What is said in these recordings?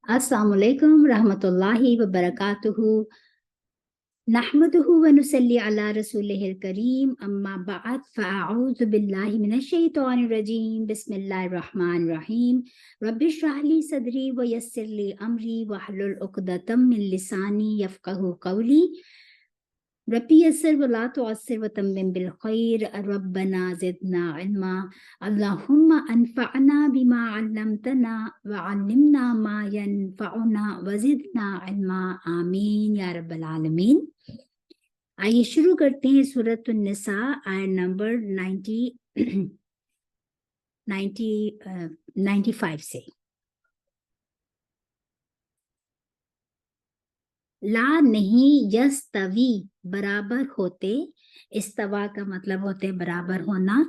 अस्सलामु अलैकुम रहमतुल्लाहि व बरकातुहू। नहमदुहु व नुसल्ली अला रसूलिहिल करीम, अम्मा बअद, फ़अऊज़ु बिल्लाहि मिनश शैतानिर रजीम, बिस्मिल्लाहिर रहमानिर रहीम। रब्बि इश्रह ली सदरी व यस्सिर ली अमरी वहलुल उक़दतम मिन लिसानी यफ़क़हू क़ौली। रब्बी यस्सिर वला तुअस्सिर वतम्मिम बिल खैर, रब्बना ज़िदना इल्मा, अल्लाहुम्मा अनफ़अना बिमा अल्लमतना व अल्लिमना मा यनफ़अुना व ज़िदना इल्मा, आमीन या रब्बल आलमीन। आइए शुरू करते हैं सूरत निसा आयत नंबर 95 से। ला नहीं यस्तवी बराबर होते, इस्तवा का मतलब होते बराबर होना,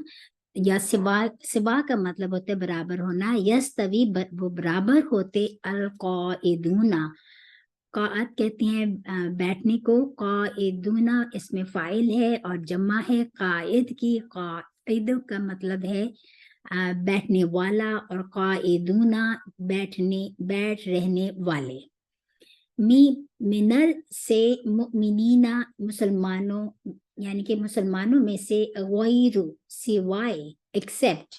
या सिवा का मतलब होते बराबर होना। यस्तवी वो बराबर होते, अल क़ाइदूना, क़ाअद कहते हैं बैठने को, क़ाइदूना इसमें फ़ाइल है और जम्मा है क़ाइद की। क़ाइद का मतलब है बैठने वाला, और क़ाइदूना बैठ रहने वाले। मिनल से मुमिनीना मुसलमानों, यानी कि मुसलमानों में से, गैरु सिवाय, एक्सेप्ट,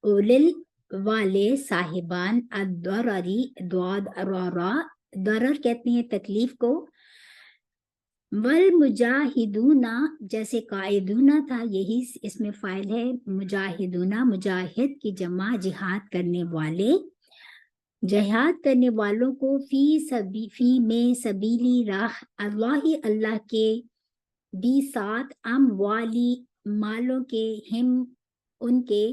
उलिल वाले साहिबान, अदररी दरर कहते हैं तकलीफ को, वल मुजाहिदूना जैसे कायदूना था यही इसमें फाइल है, मुजाहिदूना मुजाहिद की जमा, जिहाद करने वाले, जिहाद करने वालों को, फी में सबीली राह, अल्लाह के, भी साथ, वाली मालों के, हिम उनके,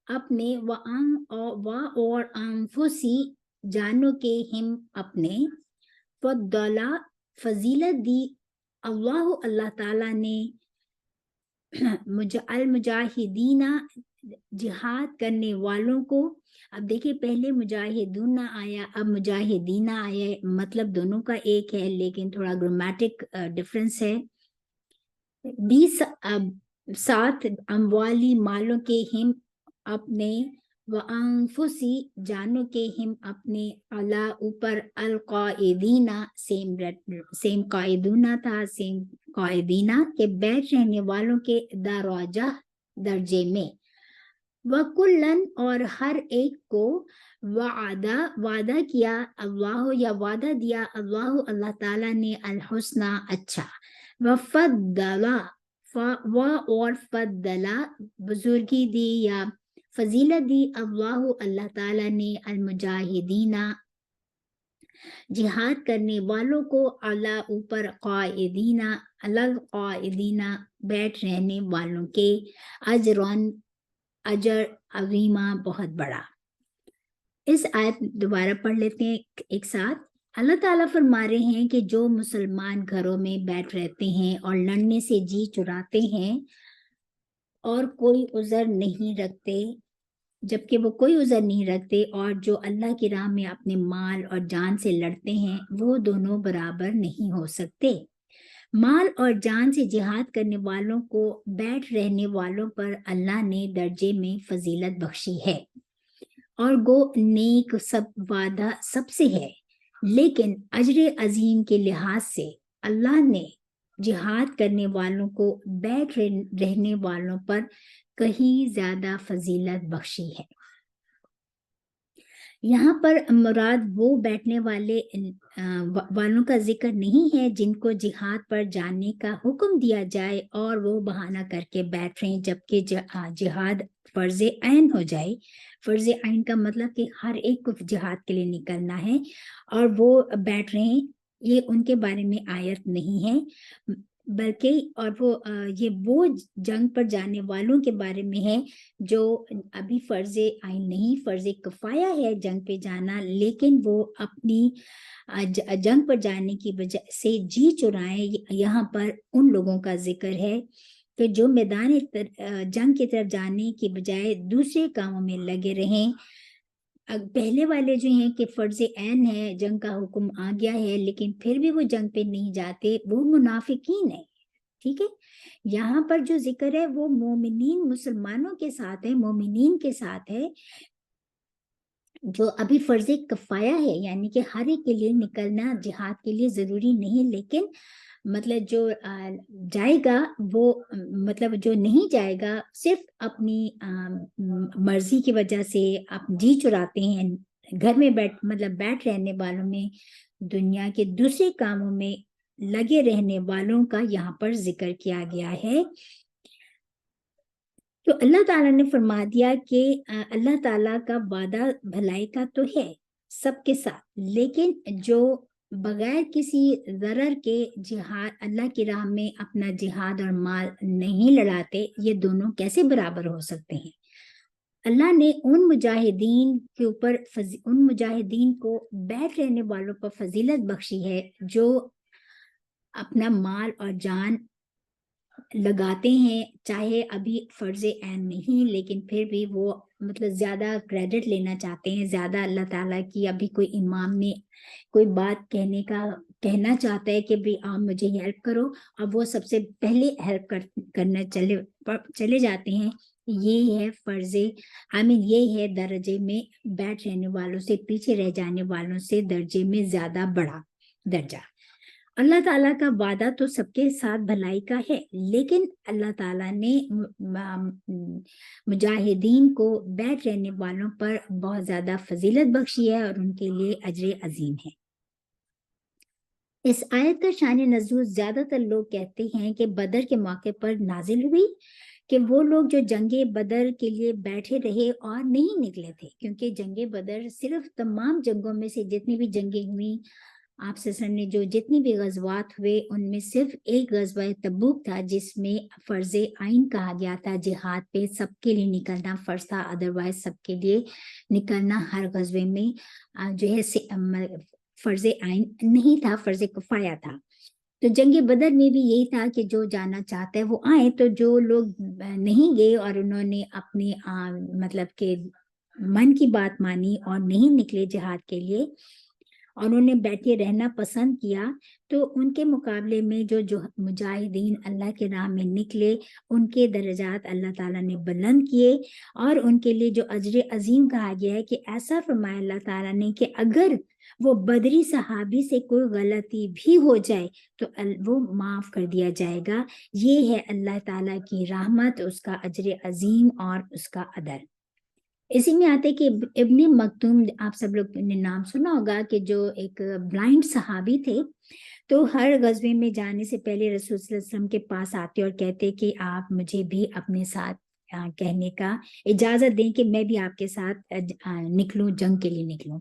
अपने, और अनफुसी जानों के, हिम अपने, फद्दला फजीलत दी, अल्लाह ताला ने, अल मुजाहिदीना जिहाद करने वालों को। अब देखिए पहले मुजाहिदूना आया, अब मुजाहिदीना आया, मतलब दोनों का एक है लेकिन थोड़ा ग्रामेटिक डिफरेंस है। 20 साथ, अमवाली मालों के, हिम अपने, व अनफुसी जानों के, हिम अपने, अला ऊपर, अल क़ाइदीना सेम क़ाइदूना था, सेम क़ाइदीना के बैठ रहने वालों के, दराजा दर्जे में, व कुल्लन और हर एक को, वादा किया अल्लाह, या वादा दिया अल्लाह ताला ने, अल हुस्ना अच्छा, वफ़द्दला और फद्दला बुजुर्गी दी या फजीलत दी, अल्लाह ताला ने, अल मुजाहिदीना जिहाद करने वालों को, अला ऊपर, क़ाइदीना बैठ रहने वालों के, अजर अज़ीमा बहुत बड़ा। इस आयत दोबारा पढ़ लेते हैं एक साथ। अल्लाह ताला फरमा रहे हैं कि जो मुसलमान घरों में बैठ रहते हैं और लड़ने से जी चुराते हैं और कोई उज़र नहीं रखते, जबकि वो कोई उज़र नहीं रखते, और जो अल्लाह की राह में अपने माल और जान से लड़ते हैं, वो दोनों बराबर नहीं हो सकते। माल और जान से जिहाद करने वालों को बैठ रहने वालों पर अल्लाह ने दर्जे में फजीलत बख्शी है, और गो नेक सब वादा सबसे है, लेकिन अजर अजीम के लिहाज से अल्लाह ने जिहाद करने वालों को बैठ रहने वालों पर कहीं ज्यादा फजीलत बख्शी है। यहाँ पर मुराद वो बैठने वालों का जिक्र नहीं है जिनको जिहाद पर जाने का हुक्म दिया जाए और वो बहाना करके बैठ रहे हैं, जबकि जिहाद फर्ज ऐन हो जाए। फर्ज ऐन का मतलब कि हर एक को जिहाद के लिए निकलना है और वो बैठ रहे हैं, ये उनके बारे में आयत नहीं है, बल्कि और वो जंग पर जाने वालों के बारे में है जो अभी फर्ज आइन नहीं, फर्ज किफाया है जंग पे जाना, लेकिन वो अपनी जंग पर जाने की वजह से जी चुराए। यहाँ पर उन लोगों का जिक्र है कि जो मैदान जंग की तरफ जाने की बजाय दूसरे कामों में लगे रहें। पहले वाले जो हैं कि फर्ज ऐन है, जंग का हुक्म आ गया है, लेकिन फिर भी वो जंग पे नहीं जाते, वो मुनाफिकीन है। ठीक है, यहाँ पर जो जिक्र है वो मोमिनीन मुसलमानों के साथ है, मोमिनीन के साथ है, जो अभी फर्ज कफाया है, यानी कि हर एक के लिए निकलना जिहाद के लिए जरूरी नहीं, लेकिन मतलब जो जाएगा वो मतलब जो नहीं जाएगा सिर्फ अपनी मर्जी की वजह से आप जी चुराते हैं, घर में बैठ रहने वालों में, दुनिया के दूसरे कामों में लगे रहने वालों का यहाँ पर जिक्र किया गया है। तो अल्लाह ताला ने फरमा दिया कि अल्लाह ताला का वादा भलाई का तो है सबके साथ, लेकिन जो बगैर किसी जरर के जिहाद अल्लाह की राह में अपना जिहाद और माल नहीं लड़ाते, ये दोनों कैसे बराबर हो सकते हैं। अल्लाह ने उन मुजाहिदीन के ऊपर उन मुजाहिदीन को बैठ रहने वालों पर फजीलत बख्शी है जो अपना माल और जान लगाते हैं, चाहे अभी फर्ज ऐन नहीं, लेकिन फिर भी वो मतलब ज्यादा क्रेडिट लेना चाहते हैं, ज्यादा अल्लाह ताला की, अभी कोई इमाम ने कोई बात कहना चाहता है कि भाई आप मुझे हेल्प करो, अब वो सबसे पहले हेल्प करने चले जाते हैं। ये है फर्ज ये है दर्जे में बैठ रहने वालों से, पीछे रह जाने वालों से दर्जे में ज्यादा बड़ा दर्जा। अल्लाह ताला का वादा तो सबके साथ भलाई का है, लेकिन अल्लाह ताला ने मुजाहिदीन को बैठ रहने वालों पर बहुत ज्यादा फजीलत बख्शी है और उनके लिए अजर अजीम है। इस आयत का शान नज़ूल ज्यादातर लोग कहते हैं कि बदर के मौके पर नाजिल हुई, कि वो लोग जो जंगे बदर के लिए बैठे रहे और नहीं निकले थे, क्योंकि जंगे बदर सिर्फ तमाम जंगों में से जितनी भी जंगें हुई, आप सल्लल्लाहु अलैहि वसल्लम ने जो जितनी भी गज़वात हुए उनमें सिर्फ एक गज़वा तबूक था जिसमें फर्ज आइन कहा गया था, जिहाद पे सबके लिए निकलना फर्ज था, अदरवाइज सबके लिए निकलना हर गज़वे में जो है फर्ज आइन नहीं था, फर्ज कफाया था। तो जंग बदर में भी यही था कि जो जाना चाहता है वो आए, तो जो लोग नहीं गए और उन्होंने अपनी मतलब के मन की बात मानी और नहीं निकले जिहाद के लिए और उन्हें बैठे रहना पसंद किया, तो उनके मुकाबले में जो मुजाहिदीन अल्लाह के राह में निकले, उनके दर्जात अल्लाह ताला ने बुलंद किए और उनके लिए जो अजर अजीम कहा गया है कि ऐसा फरमाया अल्लाह ताला ने कि अगर वो बदरी सहाबी से कोई गलती भी हो जाए तो वो माफ कर दिया जाएगा। ये है अल्लाह ताला की रहमत, उसका अजर अजीम और उसका अदल। इसी में आते कि इब्ने मक्तूम, आप सब लोग ने नाम सुना होगा, कि जो एक ब्लाइंड सहाबी थे, तो हर गजबे में जाने से पहले रसूल सल्लल्लाहु अलैहि वसल्लम के पास आते और कहते कि आप मुझे भी अपने साथ कहने का इजाजत दें कि मैं भी आपके साथ निकलूं, जंग के लिए निकलूं।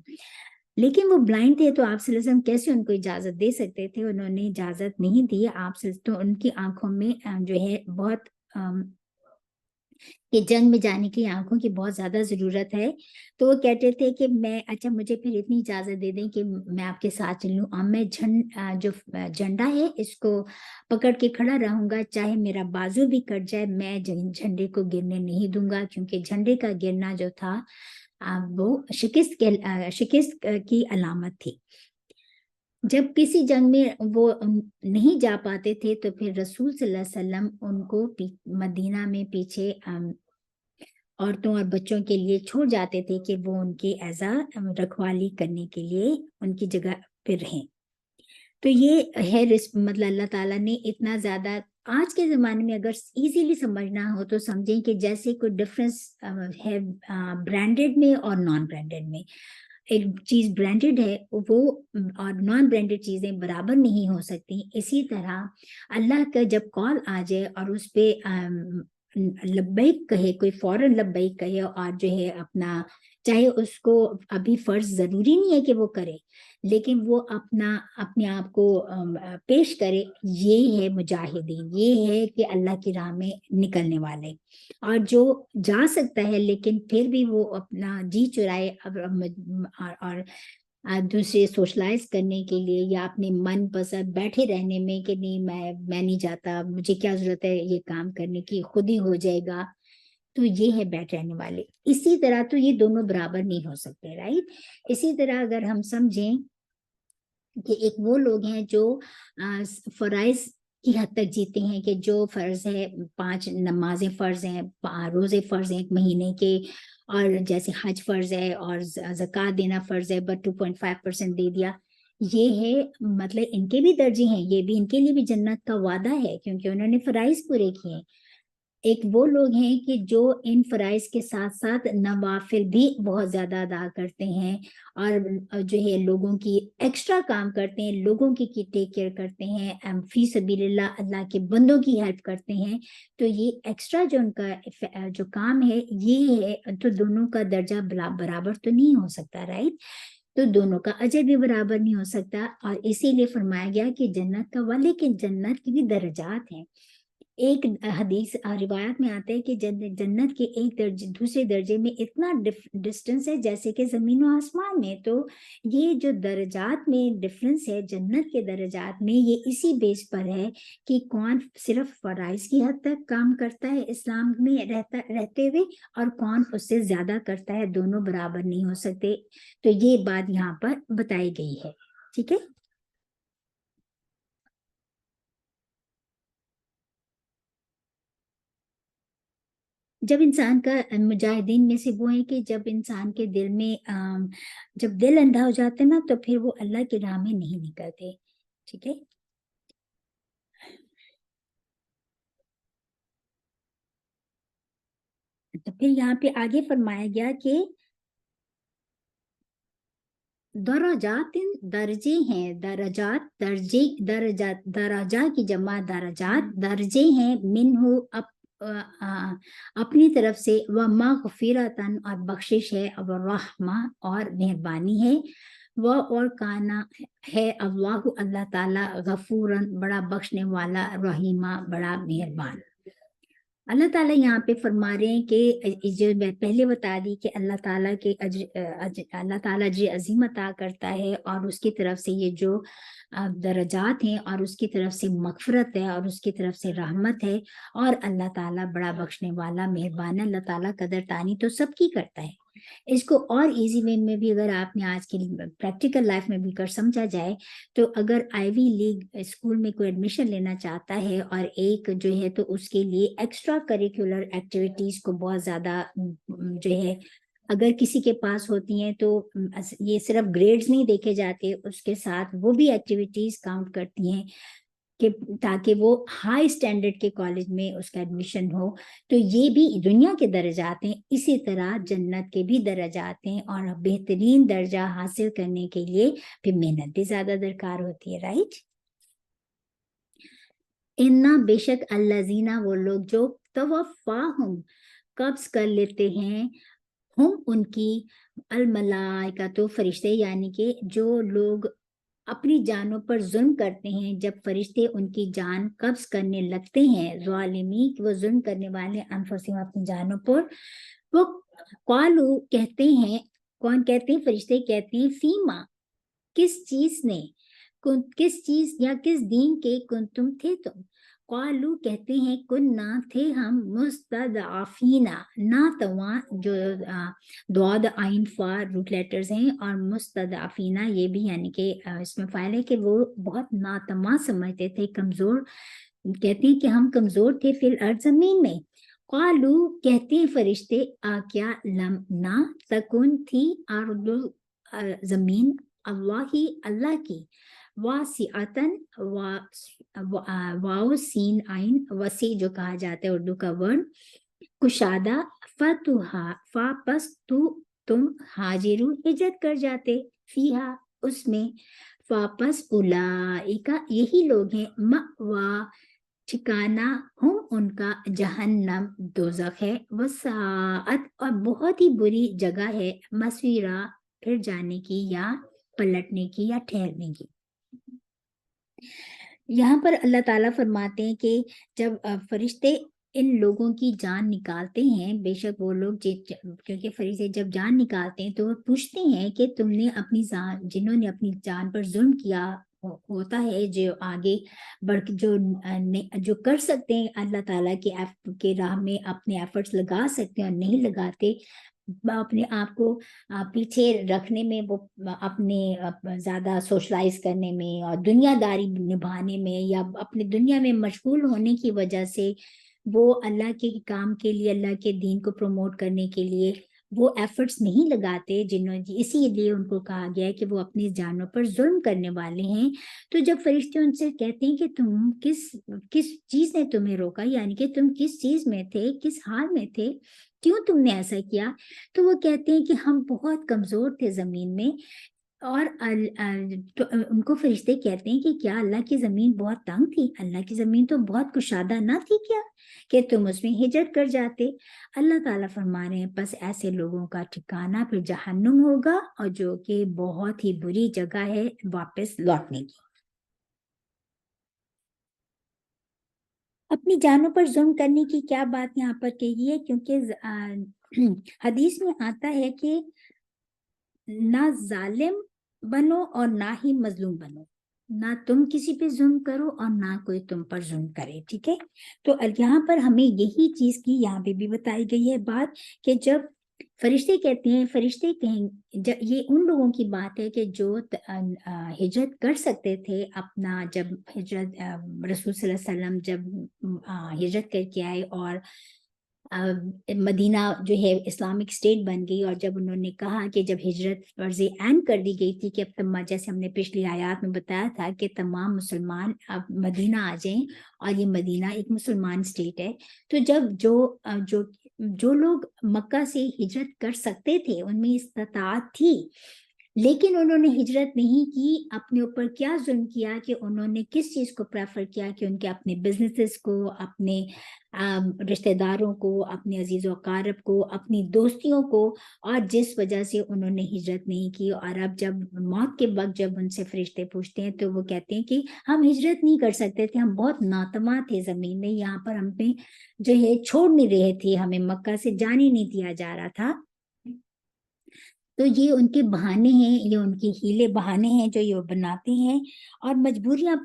लेकिन वो ब्लाइंड थे, तो आप सल्लल्लाहु अलैहि वसल्लम कैसे उनको इजाजत दे सकते थे, उन्होंने इजाजत नहीं दी। आप तो उनकी आंखों में जो है बहुत कि जंग में जाने की आंखों की बहुत ज्यादा जरूरत है, तो वो कहते थे कि मैं, अच्छा मुझे फिर इतनी इजाजत दे दें कि मैं आपके साथ चलूं और मैं जो झंडा है इसको पकड़ के खड़ा रहूंगा, चाहे मेरा बाजू भी कट जाए, मैं झंडे को गिरने नहीं दूंगा, क्योंकि झंडे का गिरना जो था वो शिकस्त की अलामत थी। जब किसी जंग में वो नहीं जा पाते थे तो फिर रसूल सल्लल्लाहु अलैहि वसल्लम उनको मदीना में पीछे औरतों और बच्चों के लिए छोड़ जाते थे कि वो उनकी एजा रखवाली करने के लिए उनकी जगह पे रहें। तो ये है मतलब अल्लाह ताला ने इतना ज्यादा, आज के जमाने में अगर इजीली समझना हो तो समझें कि जैसे कोई डिफरेंस है ब्रांडेड में और नॉन ब्रांडेड में। एक चीज ब्रांडेड है वो और नॉन ब्रांडेड चीजें बराबर नहीं हो सकती। इसी तरह अल्लाह का जब कॉल आ जाए और उस पे लब्बैक कहे, कोई फौरन लब्बैक कहे और जो है अपना, चाहे उसको अभी फर्ज जरूरी नहीं है कि वो करे, लेकिन वो अपने आप को पेश करे, ये है मुजाहिदीन, ये है कि अल्लाह की राह में निकलने वाले। और जो जा सकता है लेकिन फिर भी वो अपना जी चुराए और दूसरे सोशलाइज करने के लिए या अपने मन पसंद बैठे रहने में कि नहीं मैं नहीं जाता, मुझे क्या जरूरत है ये काम करने की, खुद ही हो जाएगा, तो ये है बैठ रहने वाले। इसी तरह तो ये दोनों बराबर नहीं हो सकते, राइट। इसी तरह अगर हम समझें कि एक वो लोग हैं जो फराइज کی حد تک جیتے ہیں کہ جو فرض ہے 5 نمازیں فرض ہیں، روزے فرض ہیں ایک مہینے کے، اور جیسے حج فرض ہے اور زکوٰۃ دینا فرض ہے، بٹ 2.5% دے دیا. یہ ہے مطلب ان کے بھی درجے ہیں، یہ بھی ان کے لیے بھی جنت کا وعدہ ہے کیونکہ انہوں نے فرائض پورے کیے. ایک وہ لوگ ہیں کہ جو ان فرائض کے ساتھ ساتھ نوافل بھی بہت زیادہ ادا کرتے ہیں، اور جو ہے لوگوں کی ایکسٹرا کام کرتے ہیں، لوگوں کی ٹیک کیئر کرتے ہیں، فی سبیل اللہ اللہ کے بندوں کی ہیلپ کرتے ہیں. تو یہ ایکسٹرا جو ان کا جو کام ہے یہ ہے، تو دونوں کا درجہ برابر تو نہیں ہو سکتا، رائٹ؟ تو دونوں کا اجر بھی برابر نہیں ہو سکتا، اور اسی لیے فرمایا گیا کہ جنت کا لیکن جنت کی بھی درجات ہیں. ایک حدیث روایت میں آتا ہے کہ جنت کے ایک درجے دوسرے درجے میں اتنا ڈسٹنس ہے جیسے کہ زمین و آسمان میں. تو یہ جو درجات میں ڈفرنس ہے جنت کے درجات میں، یہ اسی بیس پر ہے کہ کون صرف فرائض کی حد تک کام کرتا ہے اسلام میں رہتے ہوئے، اور کون اس سے زیادہ کرتا ہے. دونوں برابر نہیں ہو سکتے. تو یہ بات یہاں پر بتائی گئی ہے. ٹھیک ہے. جب انسان کا مجاہدین میں سے وہ ہے کہ جب انسان کے دل میں جب دل اندھا ہو جاتا ہے نا، تو پھر وہ اللہ کی راہ میں نہیں نکلتے. ٹھیک ہے. تو پھر یہاں پہ آگے فرمایا گیا کہ درجات درجے ہیں، درجات کی جمع درجات، درجے ہیں، منہ اپنی طرف سے، ومغفرتن اور بخشش ہے، ورحمہ اور مہربانی ہے، اور کانا ہے اللہ تعالیٰ غفورن بڑا بخشنے والا، رحیمہ بڑا مہربان. اللہ تعالیٰ یہاں پہ فرما رہے ہیں کہ جو میں پہلے بتا دی کہ اللہ تعالیٰ کے اللہ تعالیٰ اجر عظیم عطا کرتا ہے، اور اس کی طرف سے یہ جو درجات ہیں، اور اس کی طرف سے مغفرت ہے، اور اس کی طرف سے رحمت ہے، اور اللہ تعالیٰ بڑا بخشنے والا مہربان ہے. اللہ تعالیٰ قدر تانی تو سب کی کرتا ہے. اس کو اور ایزی وے میں بھی اگر آپ نے آج کی پریکٹیکل لائف میں بھی کر سمجھا جائے، تو اگر آئی وی لیگ اسکول میں کوئی ایڈمیشن لینا چاہتا ہے اور ایک جو ہے تو اس کے لیے ایکسٹرا کریکولر ایکٹیویٹیز کو بہت زیادہ جو ہے اگر کسی کے پاس ہوتی ہیں تو یہ صرف گریڈز نہیں دیکھے جاتے، اس کے ساتھ وہ بھی ایکٹیویٹیز کاؤنٹ کرتی ہیں کہ تاکہ وہ ہائی اسٹینڈرڈ کے کالج میں اس کا ایڈمیشن ہو. تو یہ بھی دنیا کے درجات ہیں، اسی طرح جنت کے بھی درجات ہیں، اور بہترین درجہ حاصل کرنے کے لیے پھر محنت بھی زیادہ درکار ہوتی ہے، رائٹ؟ انا بے شک الذین وہ لوگ جو توفاہم قبض کر لیتے ہیں، ہم ان کی الملائکہ تو فرشتے، یعنی کہ جو لوگ اپنی جانوں پر ظلم کرتے ہیں، جب فرشتے ان کی جان قبض کرنے لگتے ہیں، ظالمی وہ ظلم کرنے والے انفسہم اپنی جانوں پر، وہ قالو کہتے ہیں، کون کہتے ہیں؟ فرشتے کہتے ہیں، فیما کس چیز نے، کس چیز یا کس دین کے تم تھے تم. قالو کہتے ہیں، کننا تھے ہم، مستضعفین ناتواں جو دعاد آئین فا روٹ لیٹرز ہیں، اور مستضعفین یہ بھی یعنی کہ اس میں فائل ہے کہ وہ بہت ناتواں سمجھتے تھے، کمزور، کہتے ہیں کہ ہم کمزور تھے فی الارض زمین میں. قالو کہتے ہیں فرشتے، کیا لم نہ تکن تھی ارض زمین اللہ کی، واسعتن واو سین آئین وسیع جو کہا جاتا ہے اردو کا ورڈ، کشادہ، پس تم حاجرو ہجرت کر جاتے، فیہا اس میں، واپس اولئکا یہی لوگ ہیں، مأوا ٹھکانہ، ہم ان کا جہنم دوزخ ہے، وساعت اور بہت ہی بری جگہ ہے، مسیرہ پھر جانے کی یا پلٹنے کی یا ٹھہرنے کی. یہاں پر اللہ تعالیٰ فرماتے ہیں کہ جب فرشتے ان لوگوں کی جان نکالتے ہیں، بے شک وہ لوگ کیونکہ فرشتے جب جان نکالتے ہیں تو وہ پوچھتے ہیں کہ تم نے اپنی جان، جنہوں نے اپنی جان پر ظلم کیا ہوتا ہے، جو آگے بڑھ جو کر سکتے ہیں اللہ تعالیٰ کے راہ میں اپنے ایفرٹس لگا سکتے ہیں اور نہیں لگاتے، अपने आप को पीछे रखने में, वो अपने ज़्यादा सोशलाइज़ करने में और दुनियादारी निभाने में या अपनी दुनिया में मशगूल होने की वजह से वो अल्लाह के काम के लिए, अल्लाह के दीन को प्रमोट करने के लिए वो एफर्ट्स नहीं लगाते, इसीलिए उनको कहा गया है कि वो अपनी जानों पर जुल्म करने वाले हैं। तो जब फरिश्ते उनसे कहते हैं कि तुम किस किस चीज़ ने तुम्हें रोका, यानी कि तुम किस चीज़ में थे, किस हाल में थे, क्यों तुमने ऐसा किया? तो वो कहते हैं कि हम बहुत कमज़ोर थे ज़मीन में, और उनको फरिश्ते कहते हैं कि क्या अल्लाह की ज़मीन बहुत तंग थी? अल्लाह की ज़मीन तो बहुत कुशादा ना थी क्या, कि तुम उसमें हिजरत कर जाते? अल्लाह ताला फरमा रहे हैं, बस ऐसे लोगों का ठिकाना फिर जहन्नुम होगा, और जो कि बहुत ही बुरी जगह है वापस लौटने की। अपनी जानों पर जुल्म करने की क्या बात यहाँ पर कही है, क्योंकि हदीस में आता है कि ना जालिम बनो और ना ही मजलूम बनो, ना तुम किसी पे जुल्म करो और ना कोई तुम पर जुल्म करे, ठीक है। तो यहाँ पर हमें यही चीज की यहाँ पे भी बताई गई है बात, कि जब फरिश्ते कहते हैं, फरिश्ते कहें, जब ये उन लोगों की बात है कि जो हिजरत कर सकते थे, अपना जब हिजरत रसूल सल्लल्लाहु अलैहि वसल्लम जब हिजरत करके आए और मदीना जो है इस्लामिक स्टेट बन गई, और जब उन्होंने कहा कि जब हिजरत फर्ज ऐन कर दी गई थी कि अब तमाम, जैसे हमने पिछली आयत में बताया था कि तमाम मुसलमान अब मदीना आ जाएं, और ये मदीना एक मुसलमान स्टेट है। तो जब जो लोग मक्का से हिजरत कर सकते थे, उनमें इस्ताअत थी, लेकिन उन्होंने हिजरत नहीं की, अपने ऊपर क्या जुल्म किया कि उन्होंने किस चीज को प्रेफर किया, कि उनके अपने बिजनेसेस को, अपने रिश्तेदारों को, अपने अजीज अकारब को, अपनी दोस्तियों को, और जिस वजह से उन्होंने हिजरत नहीं की। और अब जब मौत के वक्त जब उनसे फरिश्ते पूछते हैं, तो वो कहते हैं कि हम हिजरत नहीं कर सकते थे, हम बहुत नातमा थे जमीन में, यहाँ पर हम पे जो है छोड़ नहीं रहे थे, हमें मक्का से जाने नहीं दिया जा रहा था। तो ये उनके बहाने हैं, ये उनके हीले बहाने हैं जो ये बनाते हैं, और मजबूरियां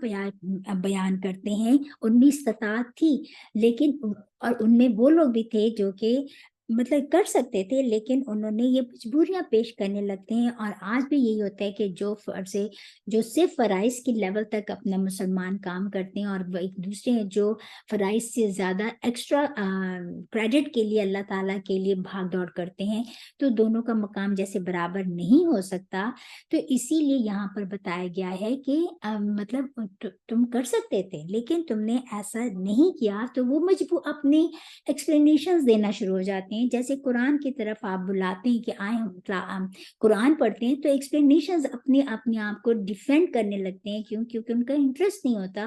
बयान करते हैं। उनमें इस्ताअत थी, लेकिन और उनमें वो लोग भी थे जो कि मतलब कर सकते थे, लेकिन उन्होंने ये मजबूरियां पेश करने लगते हैं। और आज भी यही होता है कि जो सिर्फ फराइज की लेवल तक अपना मुसलमान काम करते हैं, और एक दूसरे हैं जो फराइज से ज्यादा एक्स्ट्रा क्रेडिट के लिए, अल्लाह ताला के लिए भाग दौड़ करते हैं, तो दोनों का मकाम जैसे बराबर नहीं हो सकता। तो इसीलिए यहाँ पर बताया गया है कि मतलब तुम कर सकते थे, लेकिन तुमने ऐसा नहीं किया। तो वो मजबूर अपने एक्सप्लेनेशंस देना शुरू हो जाते हैं, जैसे कुरान की तरफ आप बुलाते हैं कि आए हम कुरान पढ़ते हैं, तो एक्सप्लेनेशंस अपने अपने आप को डिफेंड करने लगते हैं। क्यों? क्योंकि उनका इंटरेस्ट नहीं होता,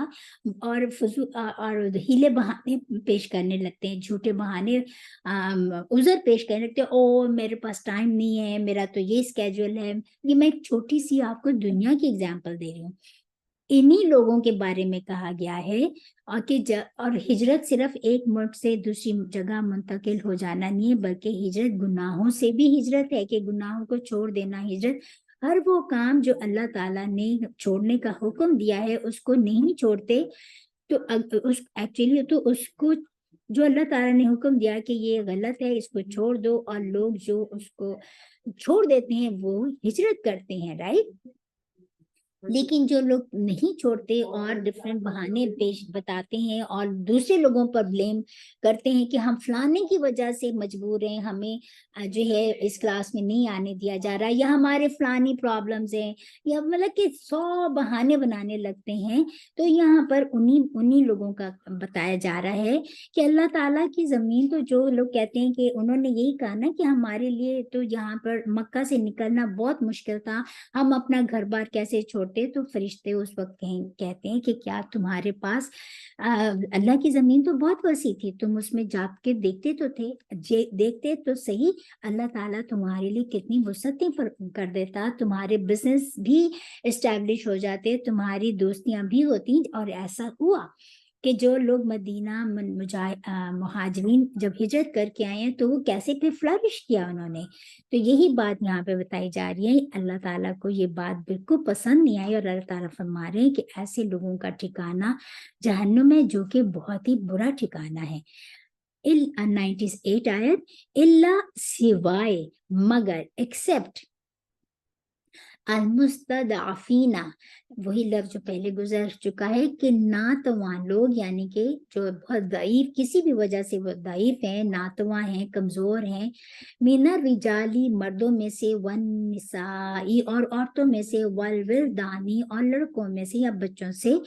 और और हीले बहाने पेश करने लगते हैं, झूठे बहाने उज़र पेश करने लगते हैं। ओ मेरे पास टाइम नहीं है, मेरा तो ये स्केड्यूल है। ये मैं एक छोटी सी आपको दुनिया की एग्जांपल दे रही हूँ। इन्हीं लोगों के बारे में कहा गया है, और हिजरत सिर्फ एक मुल्क से दूसरी जगह मुंतकिल हो जाना नहीं है, बल्कि हिजरत गुनाहों से भी हिजरत है, कि गुनाहों को छोड़ देना हिजरत। हर वो काम जो अल्लाह ताला ने छोड़ने का हुक्म दिया है उसको नहीं छोड़ते, तो उस एक्चुअली तो उसको, जो अल्लाह ताला ने हुक्म दिया कि ये गलत है, इसको छोड़ दो, और लोग जो उसको छोड़ देते हैं वो हिजरत करते हैं, राइट। लेकिन जो लोग नहीं छोड़ते और डिफरेंट बहाने पेश बताते हैं, और दूसरे लोगों पर ब्लेम करते हैं कि हम फलाने की वजह से मजबूर हैं, हमें जो है इस क्लास में नहीं आने दिया जा रहा, या हमारे फलानी प्रॉब्लम्स हैं, या मतलब कि 100 बहाने बनाने लगते हैं। तो यहाँ पर उन्हीं उन्हीं लोगों का बताया जा रहा है कि अल्लाह ताला की जमीन, तो जो लोग कहते हैं कि उन्होंने यही कहा ना कि हमारे लिए तो यहाँ पर मक्का से निकलना बहुत मुश्किल था, हम अपना घर बार कैसे छोड़ते। तो फरिश्ते उस वक्त कहते हैं कि क्या तुम्हारे पास अल्लाह की जमीन तो बहुत वसी थी, तुम उसमें जाके देखते तो थे, देखते तो सही, अल्लाह ताला तुम्हारे लिए कितनी वसअतें कर देता, तुम्हारे बिजनेस भी इस्टेब्लिश हो जाते, तुम्हारी दोस्तियां भी होती। और ऐसा हुआ कि जो लोग मदीना मुहाजिरीन जब हिजरत करके आए हैं, तो वो कैसे फिर फ्लरिश किया उन्होंने। तो यही बात यहाँ पे बताई जा रही है। अल्लाह ताला को ये बात बिल्कुल पसंद नहीं आई, और अल्लाह ताला फरमा रहे हैं कि ऐसे लोगों का ठिकाना जहन्नुम है, जो कि बहुत ही बुरा ठिकाना है। 98 आयत, इल्ला सिवाय, मगर, एक्सेप्ट, अलमुस्तदअफीना, वही लफ्ज जो पहले गुजर चुका है कि नातवा लोग, यानी कि जो बहुत दाइफ, किसी भी वजह से वो दाइफ हैं, नातवा हैं, कमजोर हैं, मिनर रिजाली, मर्दों में से, वन निसाई, और औरतों में से, वल विल्दानी, और लड़कों में से या बच्चों से,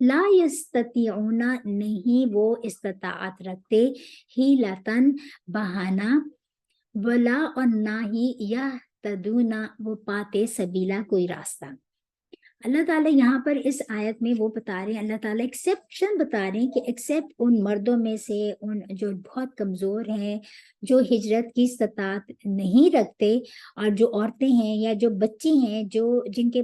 ला यस्ततिऊना, नहीं वो इस्तिताअत रखते, हीलतन, बहाना, वला, और ना ही, यह तदूना, वो पाते, सबीला, कोई रास्ता। अल्लाह ताला यहाँ पर इस आयत में वो बता रहे हैं, अल्लाह ताला एक्सेप्शन बता रहे हैं कि एक्सेप्ट उन मर्दों में से, उन जो बहुत कमजोर हैं, जो हिजरत की इस्तात नहीं रखते, और जो औरतें हैं या जो बच्चे हैं, जो जिनके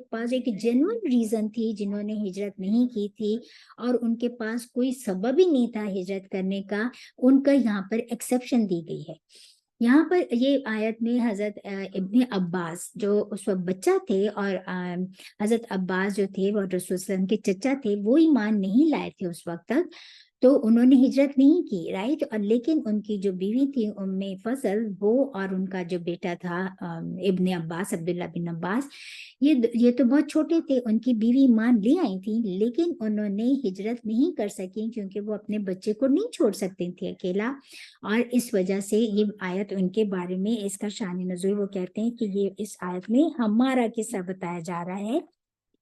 पास एक जेन्युइन रीजन थी, जिन्होंने हिजरत नहीं की थी और उनके पास कोई सबब ही नहीं था हिजरत करने का, उनका यहाँ पर एक्सेप्शन दी गई है। यहाँ पर ये आयत में हजरत इब्ने अब्बास जो उस वक्त बच्चा थे, और हजरत अब्बास जो थे वो रसूल सल्लल्लाहु अलैहि वसल्लम के चचा थे, वो ईमान नहीं लाए थे उस वक्त तक, तो उन्होंने हिजरत नहीं की, राइट। और लेकिन उनकी जो बीवी थी उम्मे फजल, वो और उनका जो बेटा था इब्ने अब्बास, अब्दुल्ला बिन अब्बास, ये तो बहुत छोटे थे, उनकी बीवी मान ले आई थी, लेकिन उन्होंने हिजरत नहीं कर सकी क्योंकि वो अपने बच्चे को नहीं छोड़ सकती थी अकेला, और इस वजह से ये आयत उनके बारे में, इसका शान नज़ूल, वो कहते हैं कि ये इस आयत में हमारा किस्सा बताया जा रहा है।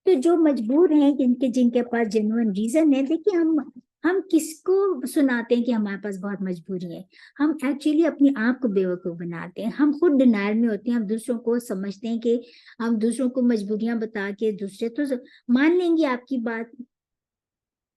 तो जो मजबूर हैं, जिनके पास जेन्युइन रीजन है, देखिए हम किसको सुनाते हैं कि हमारे पास बहुत मजबूरी है, हम एक्चुअली अपने आप को बेवकूफ बनाते हैं, हम खुद डिनायर में होते हैं, हम दूसरों को समझते हैं कि हम दूसरों को मजबूरियां बता के दूसरे तो मान लेंगे आपकी बात,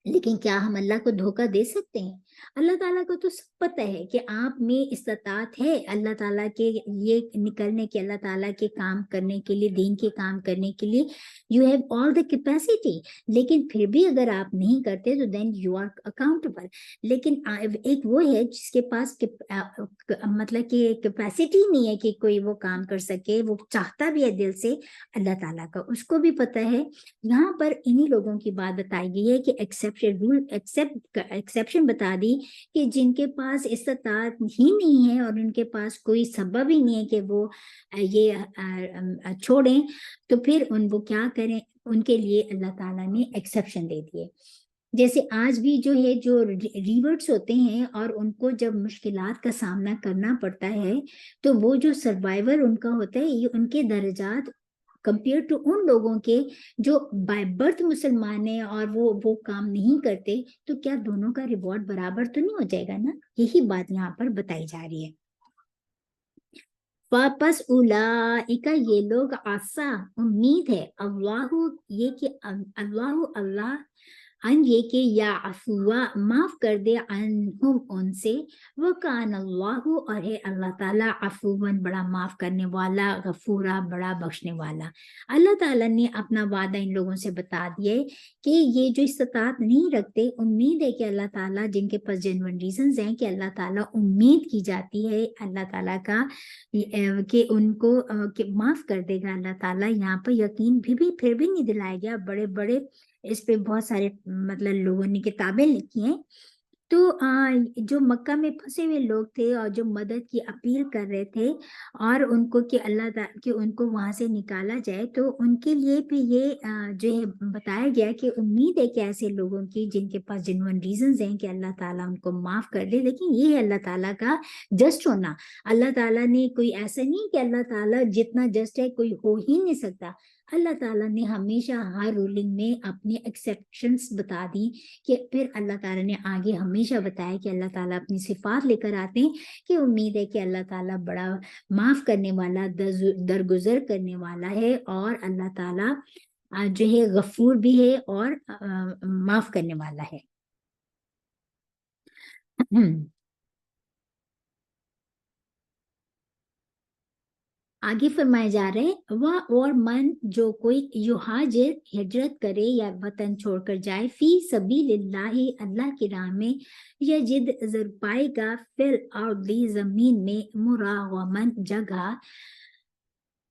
लेकिन क्या हम अल्लाह को धोखा दे सकते हैं? अल्लाह ताला को तो सब पता है कि आप में इस्तात है अल्लाह ताला के लिए निकलने के, अल्लाह ताला के काम करने के लिए, दीन के काम करने के लिए, you have all the capacity, लेकिन फिर भी अगर आप नहीं करते तो देन यू आर अकाउंटेबल। लेकिन एक वो है जिसके पास मतलब कि कैपेसिटी नहीं है कि कोई वो काम कर सके, वो चाहता भी है दिल से, अल्लाह ताला का उसको भी पता है। यहाँ पर इन्हीं लोगों की बात बताई गई है कि एक्सेप्शन बता दी कि जिनके पास इस्तात ही नहीं है और उनके पास कोई सबब ही नहीं है कि वो ये छोड़ें, तो फिर वो क्या करें, उनके लिए अल्लाह ताला ने एक्सेप्शन दे दिए। जैसे आज भी जो है, जो रिवर्ट्स होते हैं और उनको जब मुश्किलात का सामना करना पड़ता है, तो वो जो सर्वाइवर उनका होता है, ये उनके दर्जात कंपेयर टू उन लोगों के जो बाय बर्थ मुसलमान है और वो काम नहीं करते, तो क्या दोनों का रिवॉर्ड बराबर तो नहीं हो जाएगा ना? यही बात यहाँ पर बताई जा रही है। वापस उलाइका, ये लोग, आसा, उम्मीद है, अल्लाह, ये कि अल्लाह अन, ये कि या अफुआ, माफ कर दे, अनहुम, उनसे, वो कान अल्लाह, और है अल्लाह ताला, अफुवन, बड़ा माफ करने वाला, गफूरा, बड़ा बख्शने वाला। अल्लाह ताला ने अपना वादा इन लोगों से बता दिया कि ये जो इस्तात नहीं रखते, उम्मीद है कि अल्लाह ताला, जिनके पास जेन्युइन रीजंस हैं, कि अल्लाह ताला, उम्मीद की जाती है अल्लाह ताला का कि उनको कि माफ कर देगा अल्लाह ताला। यहाँ पर यकीन भी फिर भी नहीं दिलाया गया, बड़े बड़े इस पे बहुत सारे मतलब लोगों ने किताबें लिखी हैं। तो जो मक्का में फंसे हुए लोग थे और जो मदद की अपील कर रहे थे और उनको कि कि उनको वहां से निकाला जाए, तो उनके लिए भी ये जो है बताया गया कि उम्मीद है कि ऐसे लोगों की जिनके पास जेन्युइन रीजंस हैं कि अल्लाह ताला उनको माफ कर दे। लेकिन ये है अल्लाह ताला का जस्ट होना। अल्लाह ताला ने कोई ऐसा नहीं कि अल्लाह ताला जितना जस्ट है कोई हो ही नहीं सकता। अल्लाह ताला ने हमेशा हर रूलिंग में अपने एक्सेप्शंस बता दी, कि फिर अल्लाह ताला ने आगे हमेशा बताया कि अल्लाह ताला अपनी सिफात लेकर आते हैं कि उम्मीद है कि अल्लाह ताला बड़ा माफ करने वाला, दरगुजर करने वाला है, और अल्लाह ताला जो है गफूर भी है और माफ करने वाला है। आगे फरमाए जा रहे हैं, वह और मन, जो कोई युहाजिर, हिजरत करे या वतन छोड़कर जाए, फी सबीलिल्लाहि, अल्लाह की राह में, यजिद, जर पाएगा, फिल अर्दी, जमीन में, मुरागमन, जगह,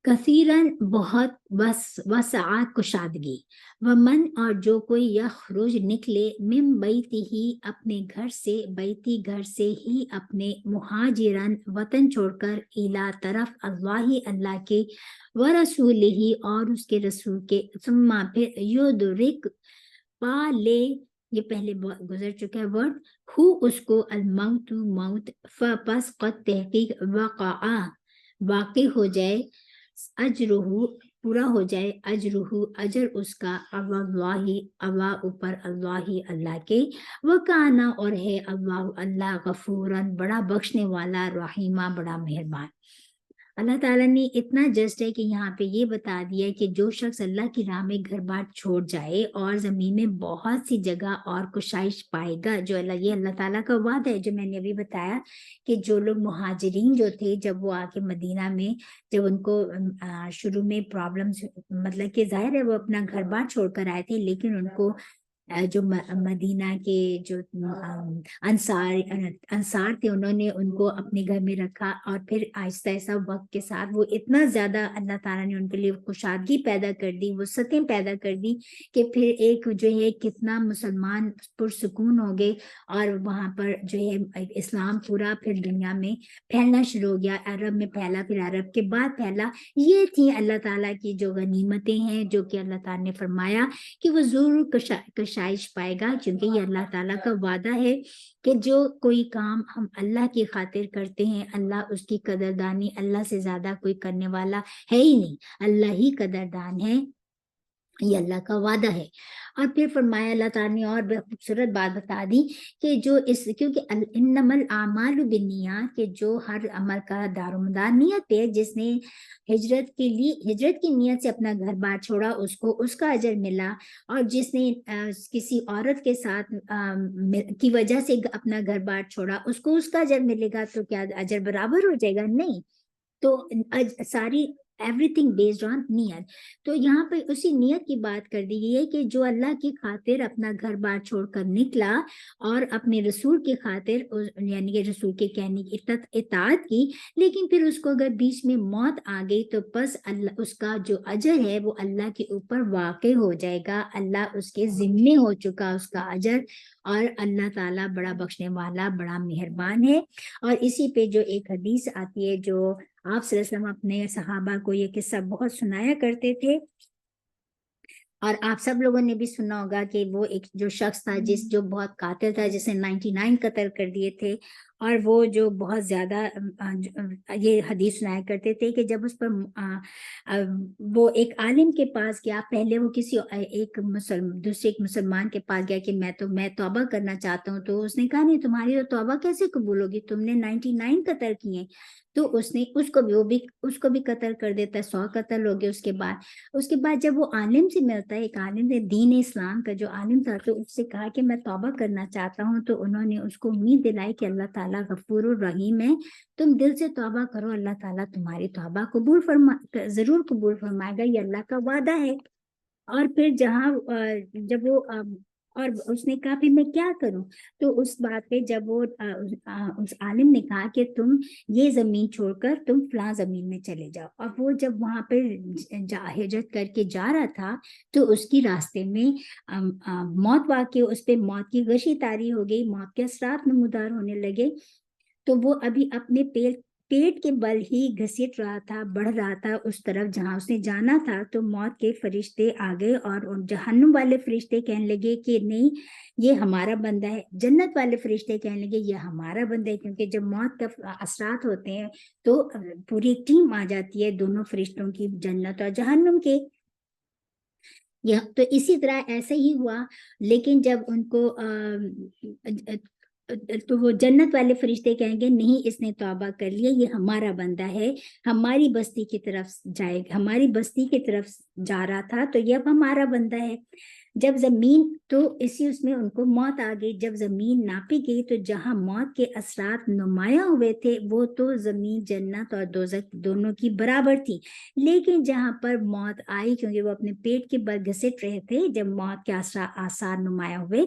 कसीरन बहुत, वसआ कुशादगी, वमन और जो कोई यखरुज निकले, मिम बैती ही अपने घर से, बैती घर से ही अपने, मुहाजिरन वतन छोड़कर, इला तरफ अल्लाह अल्लाह के, व रसूलिही और उसके रसूल के, सुम्मा फिर युदरिक पा ले, ये पहले गुजर चुका है वर्ड, हु उसको, अलमौत मौत, फपस कद तहकीक वक़ा वाक़ई हो जाए, अजरुहु पूरा हो जाए, अजरुहु अजर उसका, अल्लाही अल्लाह ऊपर, अल्लाही अल्लाह के, वकाना और है अल्लाह अल्लाह गफूरन बड़ा बख्शने वाला, रहीमा बड़ा मेहरबान। अल्लाह ताला ने इतना जस्ट है कि यहाँ पे ये बता दिया कि जो शख्स अल्लाह की राह में घर बार छोड़ जाए और जमीन में बहुत सी जगह और कुशाइश पाएगा, जो ये अल्लाह ताला का वादा है, जो मैंने अभी बताया कि जो लोग मुहाजिरीन जो थे, जब वो आके मदीना में, जब उनको शुरू में प्रॉब्लम्स, मतलब कि जाहिर है वो अपना घर बार छोड़कर आए थे, लेकिन उनको जो मदीना के जो अंसार थे, उन्होंने उनको अपने घर में रखा, और फिर आहिस्ता आहिस्ता वक्त के साथ वो इतना ज्यादा अल्लाह ताला ने उनके लिए कुशादगी पैदा कर दी, वसअतें पैदा कर दी, कि फिर एक जो है कितना मुसलमान पुरसुकून हो गए, और वहां पर जो है इस्लाम पूरा फिर दुनिया में फैलना शुरू हो गया, अरब में फैला, फिर अरब के बाद फैला। ये थी अल्लाह ताला की जो गनीमतें हैं, जो कि अल्लाह ताला ने फरमाया कि वो जरूर कशाइश पाएगा, क्योंकि ये अल्लाह ताला का वादा है कि जो कोई काम हम अल्लाह की खातिर करते हैं, अल्लाह उसकी कदरदानी, अल्लाह से ज्यादा कोई करने वाला है ही नहीं, अल्लाह ही कदरदान है, ये अल्लाह का वादा है। और फिर फरमाया अल्लाह ताला ने और खूबसूरत बात बता दी कि जो इस, क्योंकि इन्नमल आमालु बिन्नियात, कि जो हर अमल का दारोमदार नियत पे है, जिसने हिजरत के लिए, हिजरत की नियत से अपना घर बार छोड़ा, उसको उसका अजर मिला, और जिसने किसी औरत के साथ की वजह से अपना घर बार छोड़ा, उसको उसका अजर मिलेगा। तो क्या अजर बराबर हो जाएगा? नहीं। तो सारी एवरीथिंग बेस्ड ऑन नियत। तो यहाँ पे उसी नियत की बात कर दी गई है कि जो अल्लाह की खातिर अपना घर बार छोड़कर निकला और अपने रसूल की खातिर, यानी कि रसूल के कहने की इताअत की, लेकिन फिर उसको अगर बीच में मौत आ गई, तो बस अल्लाह उसका जो अजर है वो अल्लाह के ऊपर वाक़ई हो जाएगा, अल्लाह उसके जिम्मे हो चुका उसका अजर, और अल्लाह ताला बड़ा बख्शने वाला, बड़ा मेहरबान है। और इसी पे जो एक हदीस आती है, जो आप सल्लल्लाहु अलैहि वसल्लम अपने सहाबा को ये किस्सा बहुत सुनाया करते थे, और आप सब लोगों ने भी सुना होगा कि वो एक जो शख्स था, जो बहुत कातिल था, जिसने 99 कत्ल कर दिए थे, और वो जो बहुत ज्यादा ये हदीस सुनाया करते थे कि जब उस पर वो एक आलिम के पास गया, पहले वो किसी एक दूसरे एक मुसलमान के पास गया कि मैं तौबा करना चाहता हूँ, तो उसने कहा नहीं, तुम्हारी तो तौबा कैसे कबूल होगी, तुमने 99 कत्ल किए। तो उसने उसको भी कत्ल कर देता है, 100 कत्ल हो गए। उसके बाद जब वो आलिम से मिलता है, एक आलिम ने, दीन इस्लाम का जो आलिम था, तो उससे कहा कि मैं तौबा करना चाहता हूँ, तो उन्होंने उसको उम्मीद दिलाई कि अल्लाह ताला गफूर रहीम है, तुम दिल से तौबा करो, अल्लाह ताला तुम्हारी तौबा जरूर कबूल फरमाएगा, ये अल्लाह का वादा है। और फिर जब वो और उसने कहा फिर मैं क्या करूं, तो उस बात पे जब वो उस आलिम ने कहा कि तुम ये जमीन छोड़कर तुम फलां जमीन में चले जाओ। और वो जब वहां पर हिजरत करके जा रहा था, तो उसकी रास्ते में मौत वाकई, उस पे मौत की गशी तारी हो गई, मौत के असरात नमूदार होने लगे। तो वो अभी अपने पेट के बल ही घसीट रहा था, बढ़ रहा था उस तरफ जहां उसने जाना था, तो मौत के फरिश्ते आ गए, और उन जहन्नुम वाले फरिश्ते कहने लगे कि नहीं, ये हमारा बंदा है। जन्नत वाले फरिश्ते कहने लगे ये हमारा बंदा है, क्योंकि जब मौत का असरात होते हैं, तो पूरी टीम आ जाती है दोनों फरिश्तों की, जन्नत और जहन्नुम के। यह तो इसी तरह ऐसे ही हुआ। लेकिन जब उनको तो वो जन्नत वाले फरिश्ते कहेंगे नहीं, इसने तौबा कर लिया, ये हमारा बंदा है, हमारी बस्ती की तरफ जाएगा, हमारी बस्ती की तरफ जा रहा था, तो ये अब हमारा बंदा है। जब जमीन, तो इसी उसमें उनको मौत आ गई। जब जमीन नापी गई, तो जहां मौत के असरात नुमाया हुए थे, वो तो जमीन, जन्नत और दोजख दोनों की बराबर थी। लेकिन जहां पर मौत आई, क्योंकि वो अपने पेट के बल घसीट रहे थे, जब मौत के आसार नुमाया हुए,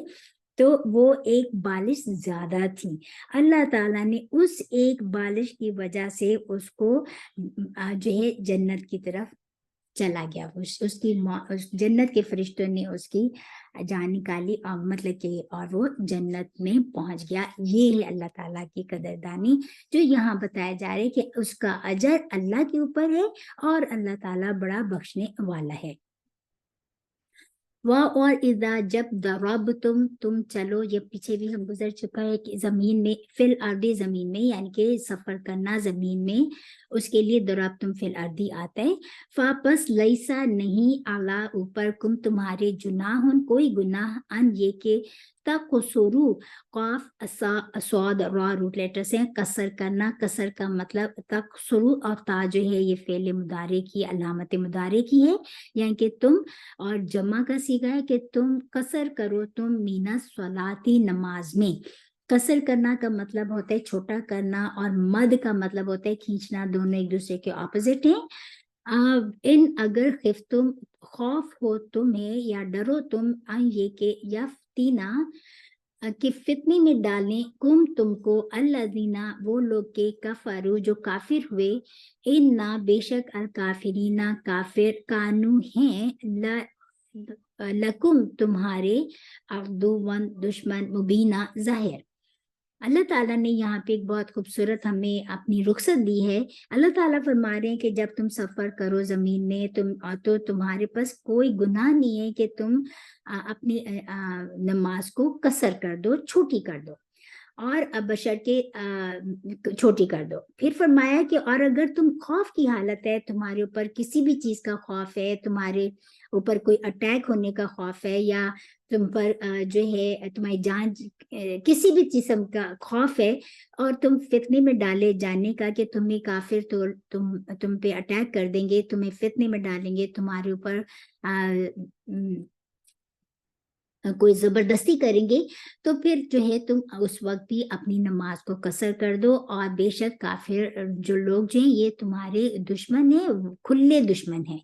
تو وہ ایک بالش زیادہ تھی. اللہ تعالیٰ نے اس ایک بالش کی وجہ سے اس کو جو ہے جنت کی طرف چلا گیا. اس کی جنت کے فرشتوں نے اس کی جان نکالی اور مطلب کہ اور وہ جنت میں پہنچ گیا. یہ ہے اللہ تعالیٰ کی قدردانی جو یہاں بتایا جا رہا ہے کہ اس کا اجر اللہ کے اوپر ہے اور اللہ تعالیٰ بڑا بخشنے والا ہے. اور اذا جب ضرب تم چلو، یہ پیچھے بھی ہم گزر چکا ہے کہ زمین میں فی الارض، زمین میں یعنی کہ سفر کرنا زمین میں، اس کے لیے ضرب تم فی الارض آتا ہے. فاپس لیسا نہیں اعلیٰ اوپر کم تمہارے جناح کوئی گناہ ان یہ کہ تقصرو قاف صاد را روٹ لیٹر سے کسر کرنا. کسر کا مطلب تقصرو اور تا جو ہے یہ فعل مضارع کی علامت مضارع کی ہے، یعنی کہ تم، اور جمع کا صیغہ ہے کہ تم قصر کرو تم مینا صلاتی نماز میں. قصر کرنا کا مطلب ہوتا ہے چھوٹا کرنا اور مد کا مطلب ہوتا ہے کھینچنا، دونوں ایک دوسرے کے اپوزٹ ہیں. ان اگر خفتم خوف ہو تمہیں یا ڈرو تم ان یہ کہ یفتینا کہ فتنے میں ڈالیں کم تم کو الذین وہ لوگ کے کفروا جو کافر ہوئے، انا بے شک الکافرین کافر کانو ہیں لکم تمہارے عدوً دشمن مبینہ ظاہر. اللہ تعالیٰ نے یہاں پہ ایک بہت خوبصورت ہمیں اپنی رخصت دی ہے. اللہ تعالیٰ فرما رہے ہیں کہ جب تم سفر کرو زمین میں تو تمہارے پاس کوئی گناہ نہیں ہے کہ تم اپنی نماز کو قصر کر دو، چھوٹی کر دو، اور بشرطے چھوٹی کر دو. پھر فرمایا کہ اور اگر تم خوف کی حالت ہے، تمہارے اوپر کسی بھی چیز کا خوف ہے، تمہارے اوپر کوئی اٹیک ہونے کا خوف ہے، یا تم پر جو ہے تمہاری جان کسی بھی قسم کا خوف ہے، اور تم فتنے میں ڈالے جانے کا کہ تمہیں کافر تو تم پہ اٹیک کر دیں گے، تمہیں فتنے میں ڈالیں گے، تمہارے اوپر کوئی زبردستی کریں گے، تو پھر جو ہے تم اس وقت بھی اپنی نماز کو قصر کر دو. اور بے شک کافر جو لوگ جو ہیں یہ تمہارے دشمن ہیں، کھلے دشمن ہیں.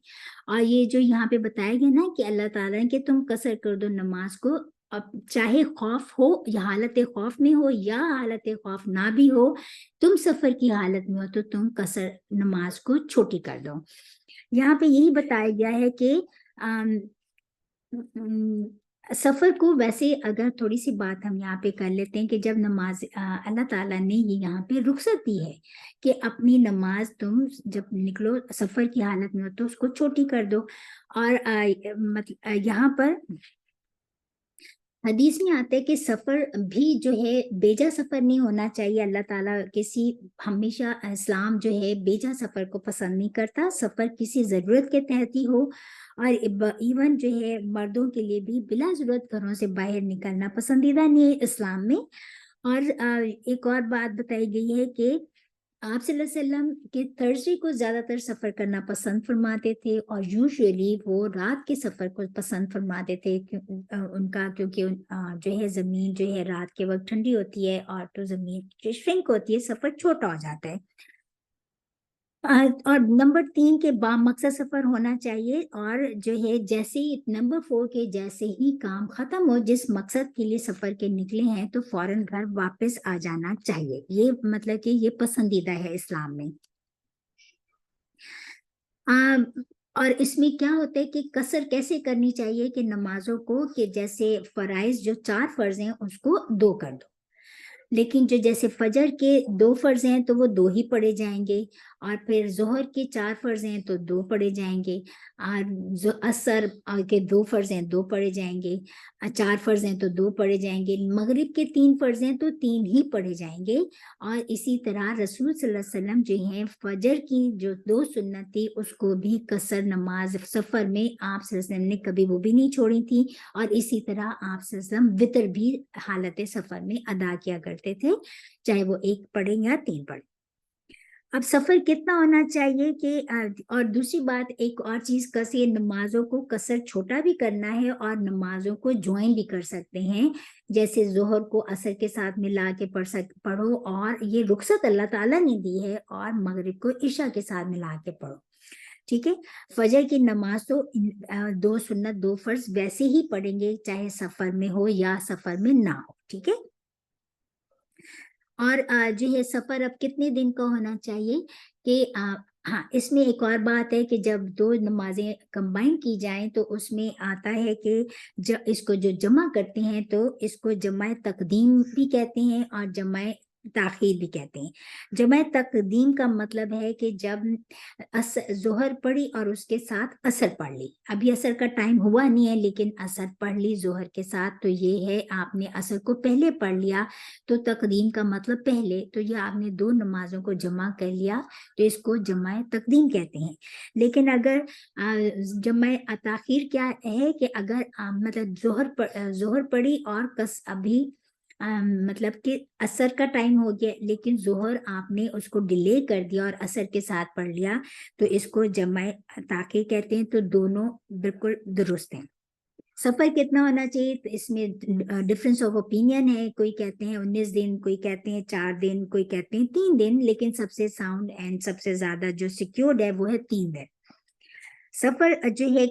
اور یہ جو یہاں پہ بتایا گیا نا کہ اللہ تعالیٰ نے کہ تم قصر کر دو نماز کو، اب چاہے خوف ہو یا حالت خوف میں ہو یا حالت خوف نہ بھی ہو، تم سفر کی حالت میں ہو تو تم قصر نماز کو چھوٹی کر دو. یہاں پہ یہی بتایا گیا ہے کہ سفر کو ویسے اگر تھوڑی سی بات ہم یہاں پہ کر لیتے ہیں کہ جب نماز اللہ تعالیٰ نے یہ یہاں پہ رخصت دی ہے کہ اپنی نماز تم جب نکلو سفر کی حالت میں ہو تو اس کو چھوٹی کر دو. اور یہاں پر حدیث میں آتا ہے کہ سفر بھی جو ہے بیجا سفر نہیں ہونا چاہیے. اللہ تعالیٰ ہمیشہ اسلام جو ہے بیجا سفر کو پسند نہیں کرتا. سفر کسی ضرورت کے تحت ہی ہو، اور ایون جو ہے مردوں کے لیے بھی بلا ضرورت گھروں سے باہر نکلنا پسندیدہ نہیں ہے اسلام میں. اور ایک اور بات بتائی گئی ہے کہ آپ صلی اللہ علیہ وسلم کے تھرسڈے کو زیادہ تر سفر کرنا پسند فرماتے تھے، اور یوزولی وہ رات کے سفر کو پسند فرماتے تھے ان کا، کیونکہ جو ہے زمین جو ہے رات کے وقت ٹھنڈی ہوتی ہے اور تو زمین جو شرنک ہوتی ہے سفر چھوٹا ہو جاتا ہے. اور نمبر 3 کے با مقصد سفر ہونا چاہیے، اور جو ہے جیسے ہی نمبر 4 کے جیسے ہی کام ختم ہو جس مقصد کے لیے سفر کے نکلے ہیں تو فوراً گھر واپس آ جانا چاہیے. یہ مطلب کہ یہ پسندیدہ ہے اسلام میں. اور اس میں کیا ہوتا ہے کہ قصر کیسے کرنی چاہیے کہ نمازوں کو، کہ جیسے فرائض جو 4 فرض ہیں اس کو 2 کر دو، لیکن جو جیسے فجر کے 2 فرض ہیں تو وہ 2 ہی پڑھے جائیں گے، اور پھر ظہر کے 4 فرض ہیں تو 2 پڑھے جائیں گے، اور عصر کے 2 فرض ہیں 2 پڑھے جائیں گے، 4 فرض ہیں تو 2 پڑھے جائیں گے، مغرب کے 3 فرض ہیں تو 3 ہی پڑھے جائیں گے. اور اسی طرح رسول صلی اللہ علیہ وسلم جو ہیں فجر کی جو 2 سنت تھی اس کو بھی قصر نماز سفر میں آپ صلی اللہ علیہ وسلم نے کبھی وہ بھی نہیں چھوڑی تھی. اور اسی طرح آپ صلی اللہ علیہ وسلم وتر بھی حالت سفر میں ادا کیا کرتے تھے، چاہے وہ 1 پڑھیں یا 3 پڑھیں. اب سفر کتنا ہونا چاہیے کہ اور دوسری بات ایک اور چیز کیسے نمازوں کو قصر چھوٹا بھی کرنا ہے اور نمازوں کو جوائن بھی کر سکتے ہیں، جیسے ظہر کو عصر کے ساتھ ملا کے پڑھو، اور یہ رخصت اللہ تعالیٰ نے دی ہے، اور مغرب کو عشاء کے ساتھ ملا کے پڑھو. ٹھیک ہے. فجر کی نماز تو 2 سنت 2 فرض ویسے ہی پڑھیں گے چاہے سفر میں ہو یا سفر میں نہ ہو. ٹھیک ہے. اور جو ہے سفر اب کتنے دن کا ہونا چاہیے کہ ہاں اس میں ایک اور بات ہے کہ جب 2 نمازیں کمبائن کی جائیں تو اس میں آتا ہے کہ اس کو جو جمع کرتے ہیں تو اس کو جمع تقدیم بھی کہتے ہیں اور جمع تاخیر بھی کہتے ہیں. جمع تقدیم کا مطلب ہے کہ جب ظہر پڑھی اور اس کے ساتھ عصر پڑھ لی. ابھی عصر کا ٹائم ہوا نہیں ہے لیکن عصر پڑھ لی ظہر کے ساتھ, تو یہ ہے آپ نے عصر کو پہلے پڑھ لیا تو تقدیم کا مطلب پہلے, تو یہ آپ نے 2 نمازوں کو جمع کر لیا تو اس کو جمع تقدیم کہتے ہیں. لیکن اگر جمع تاخیر کیا ہے کہ اگر مطلب ظہر پڑی اور ابھی مطلب کہ عصر کا ٹائم ہو گیا لیکن ظہر آپ نے اس کو ڈیلے کر دیا اور عصر کے ساتھ پڑھ لیا تو اس کو جمع تاخیر کہتے ہیں. تو دونوں بالکل درست ہیں. سفر کتنا ہونا چاہیے تو اس میں ڈفرینس آف اوپینین ہے. کوئی کہتے ہیں 19 دن, کوئی کہتے ہیں 4 دن, کوئی کہتے ہیں 3 دن, لیکن سب سے ساؤنڈ اینڈ سب سے زیادہ جو سیکیورڈ ہے وہ ہے 3 دن. سفر جو ہے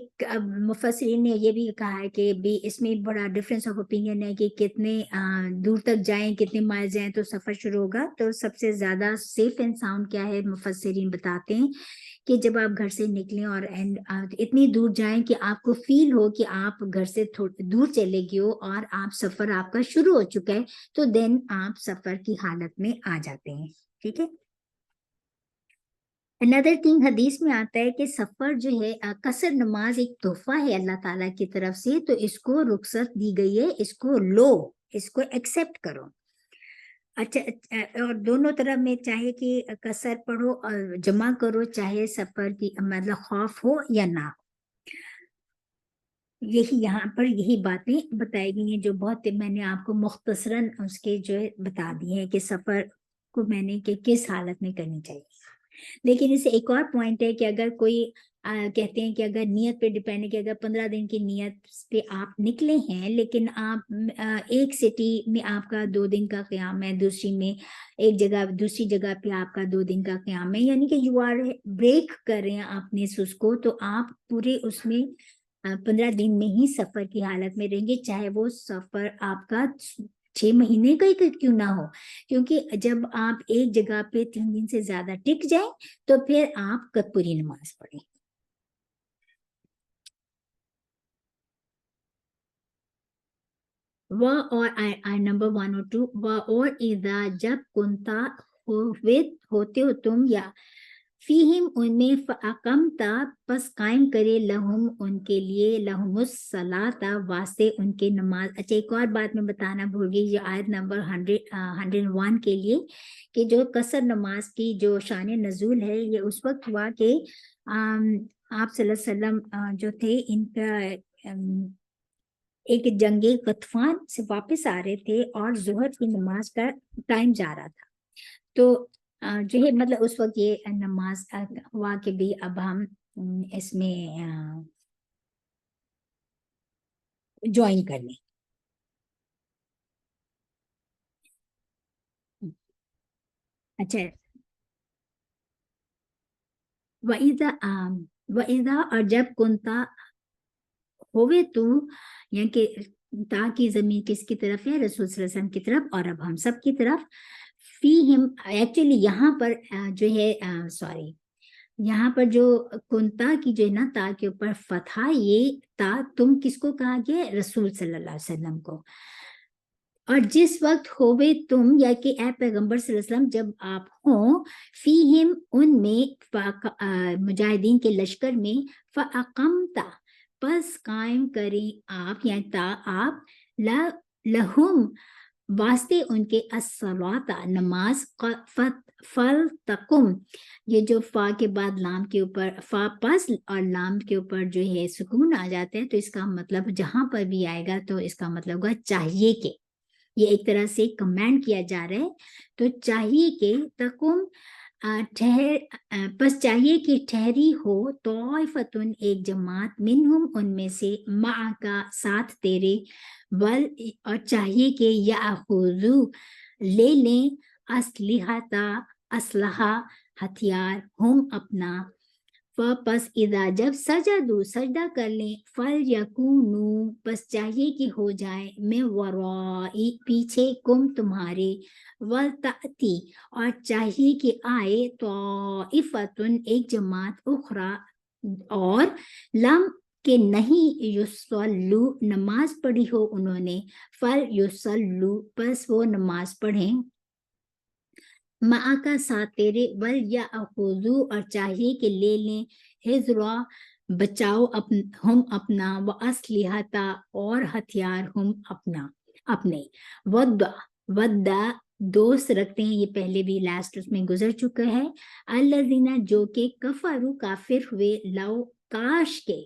مفسرین نے یہ بھی کہا ہے کہ بھی اس میں بڑا ڈفرینس آف اوپینین ہے کہ کتنے دور تک جائیں, کتنے مائل جائیں تو سفر شروع ہوگا. تو سب سے زیادہ سیف اینڈ ساؤنڈ کیا ہے مفسرین بتاتے ہیں کہ جب آپ گھر سے نکلیں اور اتنی دور جائیں کہ آپ کو فیل ہو کہ آپ گھر سے دور چلے گئے ہو اور آپ سفر آپ کا شروع ہو چکا ہے تو دین آپ سفر کی حالت میں آ جاتے ہیں. ٹھیک ہے. another thing حدیث میں آتا ہے کہ سفر جو ہے قصر نماز ایک تحفہ ہے اللہ تعالیٰ کی طرف سے, تو اس کو رخصت دی گئی ہے, اس کو لو, اس کو ایکسپٹ کرو. اچھا اور دونوں طرف میں چاہے کہ قصر پڑھو اور جمع کرو, چاہے سفر کی مطلب خوف ہو یا نہ. یہی یہاں پر یہی باتیں بتائی گئی ہیں جو بہت میں نے آپ کو مختصراً اس کے جو ہے بتا دی ہیں کہ سفر کو میں نے کہ کس حالت میں کرنی چاہیے. لیکن اسے ایک اور پوائنٹ ہے کہ اگر کوئی کہتے ہیں کہ اگر نیت پہ ڈیپینڈ ہے کہ اگر 15 دن کی نیت پہ آپ نکلے ہیں لیکن آپ ایک سٹی میں آپ کا 2 دن کا قیام ہے, دوسری میں دوسری جگہ پہ آپ کا 2 دن کا قیام ہے, یعنی کہ یو آر بریک کر رہے ہیں اپنے اس کو, تو آپ پورے اس میں 15 دن میں ہی سفر کی حالت میں رہیں گے, چاہے وہ سفر آپ کا 6 مہینے کا ہی کیوں نہ ہو. کیونکہ جب آپ ایک جگہ پہ 3 دن سے زیادہ ٹک جائیں تو پھر آپ پوری نماز پڑھیں. اور نمبر 1 اور 2 اور اذا جب کنتا ہوتے ہو تم یا فیہم ان میں فاقمتا پس قائم کرے لہم ان کے لیے لہم الصلاۃ واسطے ان کے نماز. اچھا ایک اور بات میں بتانا بھول گئی, یہ آیت نمبر 101 کے لیے کہ جو قصر نماز کی جو شان نزول ہے یہ اس وقت ہوا کہ آپ صلی اللہ علیہ وسلم جو تھے ان کا ایک جنگ غطفان سے واپس آ رہے تھے اور ظہر کی نماز کا ٹائم جا رہا تھا, تو جو ہے مطلب اس وقت یہ نماز ہوا کہ بھی اب ہم اس میں جوائن کر لیں. اچھا وَإِذَا اور جب کنتا ہوئے تو یعنی کہ تا کی ضمیر کس کی طرف ہے, رسول صلی اللہ علیہ وسلم کی طرف, اور اب ہم سب کی طرف. فیہم ایکچولی یہاں پر جو ہے سوری یہاں پر جو کنتا کی جو ہے نا تا کے اوپر فتح, یہ تا تم کس کو کہا گیا, رسول صلی اللہ علیہ وسلم کو. اور جس وقت ہوئے تم یا کہ اے پیغمبر صلی اللہ علیہ وسلم جب آپ ہوں فیہم ان میں مجاہدین کے لشکر میں فاقمتا پس قائم کریں آپ یعنی تا آپ لہم واسطے ان کے الصلاۃ نماز فلتقم, یہ جو فا کے بعد لام کے اوپر فا پس اور لام کے اوپر جو ہے سکون آ جاتا ہے تو اس کا مطلب جہاں پر بھی آئے گا تو اس کا مطلب ہوگا چاہیے کہ, یہ ایک طرح سے کمینڈ کیا جا رہا ہے. تو چاہیے کہ تقم بس چاہیے کہ ٹھہری ہو طائفتن ایک جماعت منہم ان میں سے معاکا ساتھ تیرے, ول اور چاہیے کہ یاخذو لے لیں اسلحہ ہتھیار ہم اپنا पस इदा जब सजदू सजदा कर लें, फल यकूनू बस चाहिए कि हो जाए, मैं वराई पीछे कुम तुम्हारे, वल ताती और चाहिए कि आए, तो इफतुन एक जमात उखरा और, लम के नहीं युसल्लू नमाज पढ़ी हो उन्होंने, फल युसल्लू बस वो नमाज पढ़ें, माँ का साथ तेरे, वल या अखुजू और चाहिए कि ले लें, हिजरा बचाओ हम अपना, व असलिहता और हथियार हम अपने, वद्दा वद्दा दोस्त रखते हैं, ये पहले भी लास्ट उसमें गुजर चुका है, अल्लज़ीना जो के कफरू काफिर हुए, लव काश के,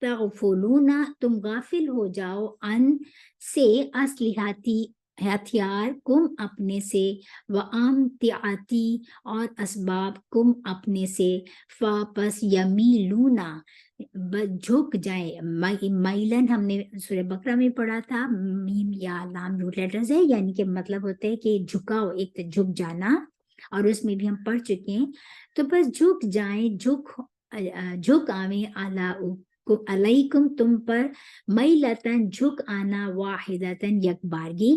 तगफुलूना तुम गाफिल हो जाओ, अन से असलिहाती हथियार कुम अपने से, व आमतियाती और असबाब कुम अपने से, फापस यमीलूना झुक जाए, माइलन हमने सूरह बकरा में पढ़ा था, मीम या लाम रूट लेटर्स है, यानी कि मतलब होता है कि झुकाओ, एक तो झुक जाना, और उसमें भी हम पढ़ चुके हैं, तो बस झुक जाए, झुक आवे आला अलैकुम तुम पर, मैलतन झुक आना, वाहिदतन यकबारगी,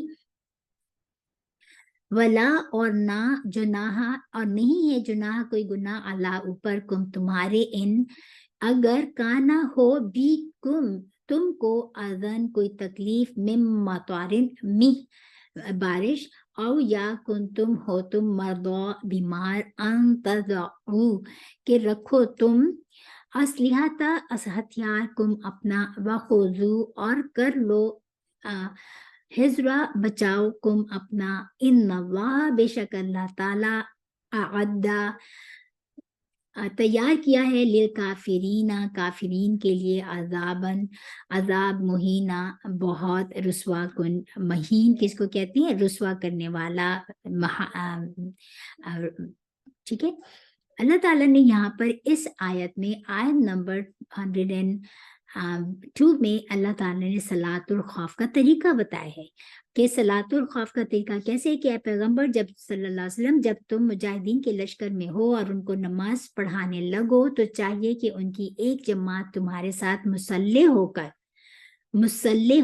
वला और ना जुनाहा और नहीं है जुनाह कोई गुनाह, अला ऊपर, कुम तुम्हारे, इन अगर काना हो भी कुम तुमको, अजन कोई तकलीफ, मिम मतवारिन मिह बारिश, औ या कुन तुम हो तुम मर्दो बीमार, अन तदऊ के रखो तुम, असलिहता हथियार कुम अपना, वखुजू और कर लो हिजरा बचाओ कुम अपना, इन्नल्लाह बेशक अल्लाह ताला, अअद्दा तैयार किया है, लिल काफिरीना काफिरीन के लिए, अजाबन अजाब मुहीना बहुत रुसवा कुन, महीन किसको कहते हैं, रुसवा करने वाला, ठीक है। अल्लाह ताला ने यहाँ पर इस आयत में आयत नंबर 102 में अल्लाह ताला ने सलातुल खौफ का तरीका बताया है कि सलातुल खौफ का तरीका कैसे, कि पैगंबर जब सल्लल्लाहु अलैहि वसल्लम जब तुम मुजाहिदीन के लश्कर में हो और उनको नमाज पढ़ाने लगो, तो चाहिए कि उनकी एक जमात तुम्हारे साथ मुसल्ले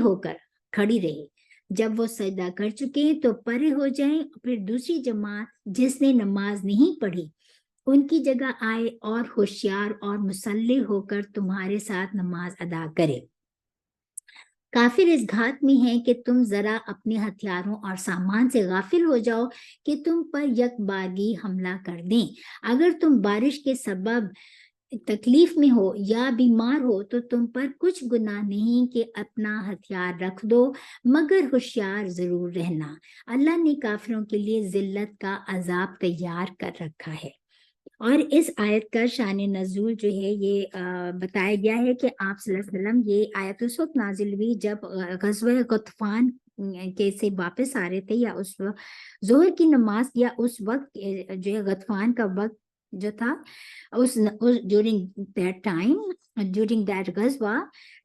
होकर खड़ी रहे, जब वो सजदा कर चुके तो परे हो जाएं, फिर दूसरी जमात जिसने नमाज नहीं पढ़ी उनकी जगह आए और होशियार और मुसल्ले होकर तुम्हारे साथ नमाज अदा करे। काफिर इस घात में है कि तुम जरा अपने हथियारों और सामान से गाफिल हो जाओ कि तुम पर यकबारगी हमला कर दें। अगर तुम बारिश के सबब तकलीफ में हो या बीमार हो तो तुम पर कुछ गुनाह नहीं कि अपना हथियार रख दो, मगर होशियार जरूर रहना। अल्लाह ने काफिरों के लिए जिल्लत का अजाब तैयार कर रखा है। और इस आयत का शान नजूल जो है ये बताया गया है कि आप सल्लल्लाहु अलैहि वसल्लम, ये आयत उस वक्त नाजिल हुई जब ग़ज़वा गतफ़ान के से वापस आ रहे थे, या उस वक्त जोहर की नमाज, या उस वक्त जो है गतफ़ान का वक्त जो था, उस during that time, during that गज़वा,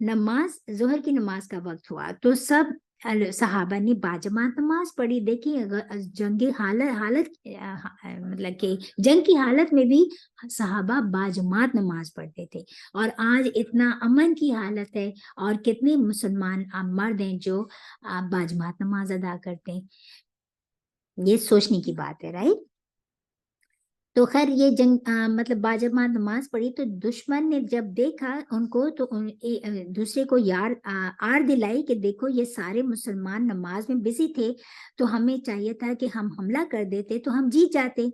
नमाज जोहर की नमाज का वक्त हुआ, तो सब सहाबा ने बाजमात नमाज पढ़ी। देखिए जंगी हालत मतलब कि जंग की हालत में भी सहाबा बाजमात नमाज पढ़ते थे, और आज इतना अमन की हालत है और कितने मुसलमान मर्द हैं जो बाजमात नमाज अदा करते हैं। ये सोचने की बात है, राइट। तो खैर ये जंग मतलब बाजमात नमाज पढ़ी, तो दुश्मन ने जब देखा उनको तो दूसरे को आड़ दिलाई कि देखो ये सारे मुसलमान नमाज में बिजी थे, तो हमें चाहिए था कि हम हमला कर देते तो हम जीत जाते।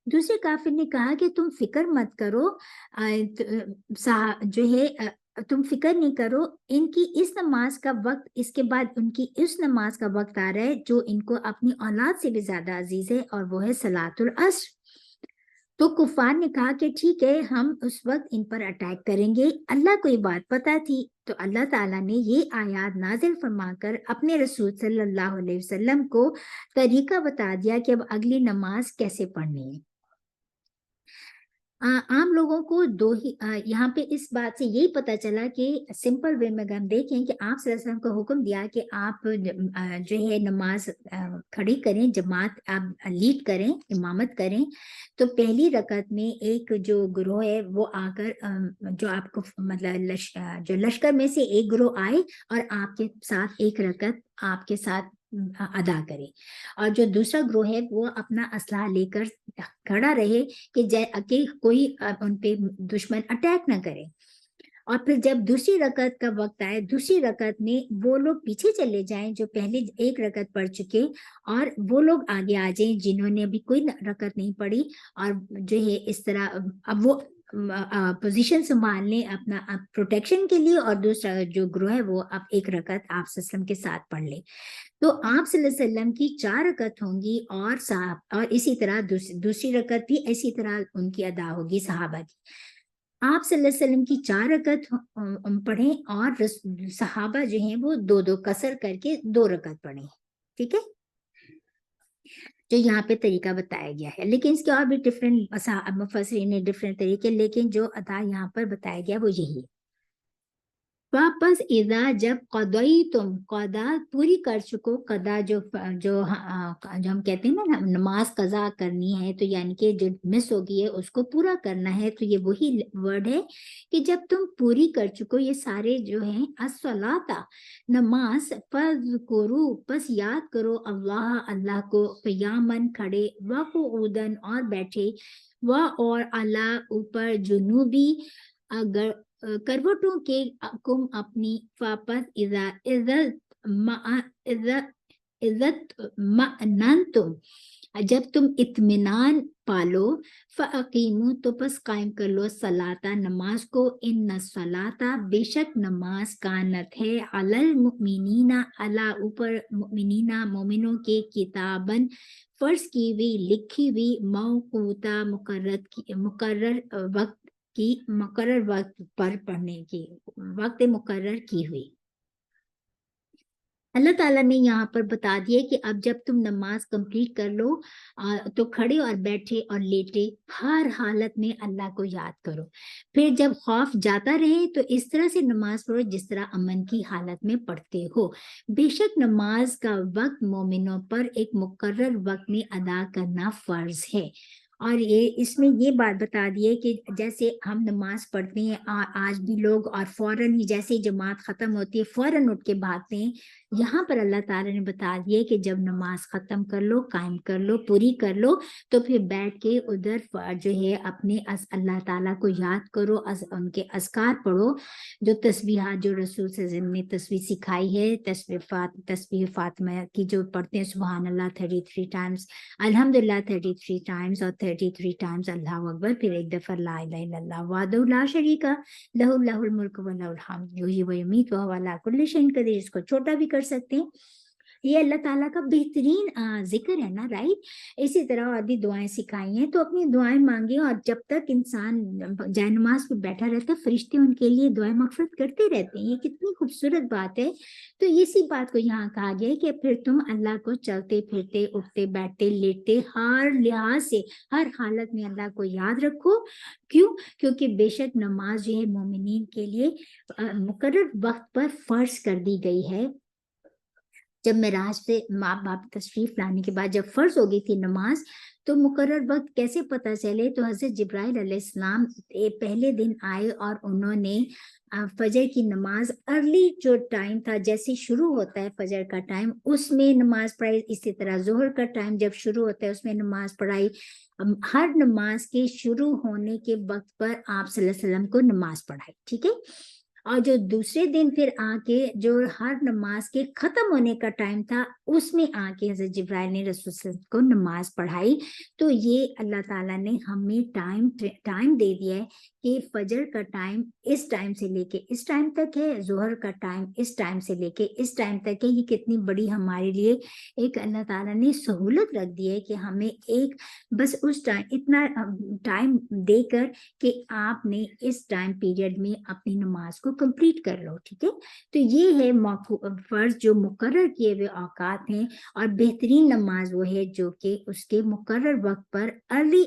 दूसरे काफिर ने कहा कि तुम फिक्र मत करो, जो है तुम फिक्र नहीं करो, इनकी इस नमाज का वक्त, इसके बाद उनकी इस नमाज का वक्त आ रहा है जो इनको अपनी औलाद से भी ज्यादा अजीज है, और वो है सलातुल अस्र। तो कुफार ने कहा कि ठीक है, हम उस वक्त इन पर अटैक करेंगे। अल्लाह को ये बात पता थी, तो अल्लाह ताला ने ये आयत नाजिल फरमाकर अपने रसूल सल्लल्लाहु अलैहि वसल्लम को तरीका बता दिया कि अब अगली नमाज कैसे पढ़नी है। आम लोगों को दो ही यहाँ पे इस बात से यही पता चला कि सिंपल वे में अगर हम देखें कि आप सल्लल्लाहु अलैहि वसल्लम को हुक्म दिया कि आप जो है नमाज खड़ी करें, जमात आप लीड करें, इमामत करें, तो पहली रकत में एक जो ग्रोह है वो आकर जो आपको मतलब जो लश्कर में से एक ग्रोह आए और आपके साथ एक रकत आपके साथ अदा करे, और जो दूसरा ग्रोह है वो अपना असलहा लेकर खड़ा रहे कि कोई उन पे दुश्मन अटैक ना करे। और फिर जब दूसरी रकत का वक्त आए, दूसरी रकत में वो लोग पीछे चले जाएं जो पहले एक रकत पढ़ चुके, और वो लोग आगे आ जाएं जिन्होंने अभी कोई रकत नहीं पढ़ी, और जो है इस तरह अब वो पोजीशन संभालने अपना प्रोटेक्शन के लिए, और दूसरा जो ग्रोह है वो अब एक रकत आप सल्लम के साथ पढ़ ले। तो आप सल्लल्लाहु अलैहि वसल्लम की 4 रकत होंगी और इसी तरह दूसरी रकत भी इसी तरह उनकी अदा होगी सहाबा की। आप सल्लल्लाहु अलैहि वसल्लम की 4 रकत पढ़ें और सहाबा जो हैं वो 2-2 कसर करके 2 रकत पढ़ें, ठीक है, जो यहाँ पे तरीका बताया गया है। लेकिन इसके और भी डिफरेंट मुफस्सिरीन ने डिफरेंट तरीके, लेकिन जो अदा यहाँ पर बताया गया वो यही है। वापस इदा जब कदई तुम कदा पूरी कर चुको, कदा जो जो हम कहते हैं ना नमाज कजा करनी है, तो यानी कि जो मिस हो गई है उसको पूरा करना है, तो ये वही वर्ड है कि जब तुम पूरी कर चुको ये सारे जो हैं अस्सलाता नमाज, फज़कुरू बस याद करो अल्लाह अल्लाह को, क़ियामन खड़े, व क़ुऊदन और बैठे, व और अला ऊपर, जुनूबी अगर करवटों के, कुम अपनी, वापस इज्जत मअनन तुम जब तुम इत्मीनान पालो, फ़अकीमू तो बस कायम कर लो, सलाता नमाज को, इन सलाता बेशक नमाज कानत है, अलल मुमिनीना अला ऊपर, मुमिनीना मोमिनों के, किताबन फर्ज की हुई, लिखी हुई, मौकूता मुकर्रर वक्त की, मुकर्रर वक्त पर पढ़ने की, वक्त मुकर्रर की हुई। अल्लाह ताला ने यहाँ पर बता दिया कि अब जब तुम नमाज कंप्लीट कर लो तो खड़े और बैठे और लेटे हर हालत में अल्लाह को याद करो, फिर जब खौफ जाता रहे तो इस तरह से नमाज पढ़ो जिस तरह अमन की हालत में पढ़ते हो। बेशक नमाज का वक्त मोमिनों पर एक मुकर्रर वक्त में अदा करना फर्ज है। और ये इसमें ये बात बता दी है कि जैसे हम नमाज पढ़ते हैं आज भी लोग, और फौरन ही जैसे ही जमात खत्म होती है फौरन उठ के भागते हैं, यहाँ पर अल्लाह ताला ने बता दिया कि जब नमाज खत्म कर लो, कायम कर लो, पूरी कर लो, तो फिर बैठ के उधर जो है अपने अल्लाह ताला को याद करो, उनके अज़कार पढ़ो, जो तस्बीहात जो रसूल सल्लल्लाहु अलैहि वसल्लम ने तस्बीह सिखाई है, तस्बीह फातिमा की जो पढ़ते हैं, सुबहान अल्लाह 33 टाइम्स, अल्हम्दुलिल्लाह 33 टाइम्स, और 33 टाइम्स अल्लाहु अकबर, फिर एक दफा ला इलाहा इल्लल्लाह वहदहु ला शरीका लहु लहुल मुल्क व लहुल हम्द युहयी व युमीत व हुवा अला कुल्लि शैइन कदीर। इसको छोटा भी कर सकते हैं, ये अल्लाह ताला का बेहतरीन जिक्र है ना, राइट। इसी तरह और भी दुआएं सिखाई हैं, तो अपनी दुआएं मांगे, और जब तक इंसान जायनमाज पे बैठा रहता है फरिश्ते उनके लिए दुआएं मगफिरत करते रहते हैं, ये कितनी खूबसूरत बात है। तो इसी बात को यहाँ कहा गया है कि फिर तुम अल्लाह को चलते फिरते, उठते बैठते, लेटे, हर लिहाज से हर हालत में अल्लाह को याद रखो। क्यों? क्योंकि बेशक नमाज जो है मोमिनीन के लिए मुकर्रर वक्त पर फर्ज कर दी गई है। जब मेराज से माँ बाप तशरीफ लाने के बाद जब फर्ज हो गई थी नमाज, तो मुकर्रर वक्त कैसे पता चले? तो हजरत जिब्राइल अलैहिस्सलाम पहले दिन आए और उन्होंने फजर की नमाज अर्ली जो टाइम था, जैसे शुरू होता है फजर का टाइम, उसमें नमाज पढ़ाई, इसी तरह जोहर का टाइम जब शुरू होता है उसमें नमाज पढ़ाई। हर नमाज के शुरू होने के वक्त पर आप सल्लल्लाहु अलैहि वसल्लम को नमाज पढ़ाई, ठीक है। और जो दूसरे दिन फिर आके जो हर नमाज के खत्म होने का टाइम था, उसमें आके हजरत जिब्राइल ने रसूल सल्लल्लाहु अलैहि वसल्लम को नमाज पढ़ाई। तो ये अल्लाह ताला ने हमें टाइम दे दिया है کہ فجر کا ٹائم اس ٹائم سے لے کے اس ٹائم تک ہے, ظہر کا ٹائم اس ٹائم سے لے کے اس ٹائم تک ہے. یہ کتنی بڑی ہمارے لیے ایک اللہ تعالیٰ نے سہولت رکھ دی ہے کہ ہمیں ایک بس اس ٹائم اتنا ٹائم دے کر کہ آپ نے اس ٹائم پیریڈ میں اپنی نماز کو کمپلیٹ کر لو. ٹھیک ہے, تو یہ ہے فرض جو مقرر کیے ہوئے اوقات ہیں, اور بہترین نماز وہ ہے جو کہ اس کے مقرر وقت پر ارلی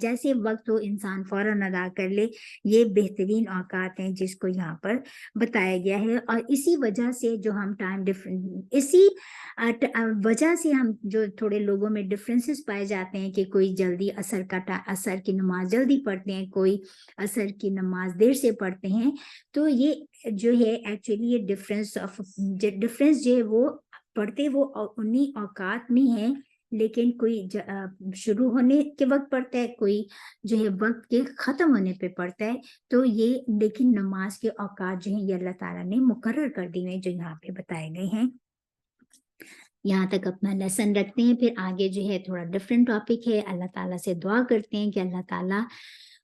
جیسے وقت ہو انسان فوراً ادا کر لے. یہ بہترین اوقات ہیں جس کو یہاں پر بتایا گیا ہے. اور اسی وجہ سے جو ہم اسی وجہ سے ہم جو تھوڑے لوگوں میں ڈفرینسز پائے جاتے ہیں کہ کوئی جلدی عصر کی نماز جلدی پڑھتے ہیں, کوئی عصر کی نماز دیر سے پڑھتے ہیں. تو یہ جو ہے ایکچولی یہ ڈفرینس جو ہے وہ پڑھتے وہ انہی اوقات میں ہیں, لیکن کوئی شروع ہونے کے وقت پڑھتا ہے, کوئی جو ہے وقت کے ختم ہونے پہ پڑھتا ہے. تو یہ لیکن نماز کے اوقات جو ہیں یہ اللہ تعالیٰ نے مقرر کر دی ہیں جو یہاں پہ بتائے گئے ہیں. یہاں تک اپنا لیسن رکھتے ہیں, پھر آگے جو ہے تھوڑا ڈفرینٹ ٹاپک ہے. اللہ تعالیٰ سے دعا کرتے ہیں کہ اللہ تعالیٰ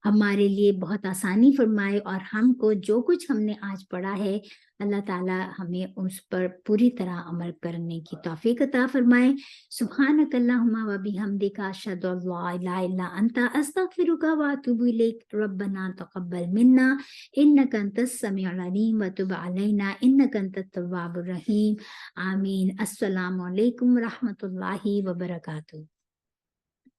ہمارے لیے بہت آسانی فرمائے, اور ہم کو جو کچھ ہم نے آج پڑھا ہے اللہ تعالیٰ ہمیں اس پر پوری طرح عمل کرنے کی توفیق عطا فرمائے. سبحانک اللہم و بحمدک اشہد ان لا الہ الا انت استغفرک و اتوب الیک. ربنا تقبل منا انک انت السمیع العلیم وتب علینا انک انت التواب الرحیم. آمین. السلام علیکم ورحمۃ اللہ وبرکاتہ.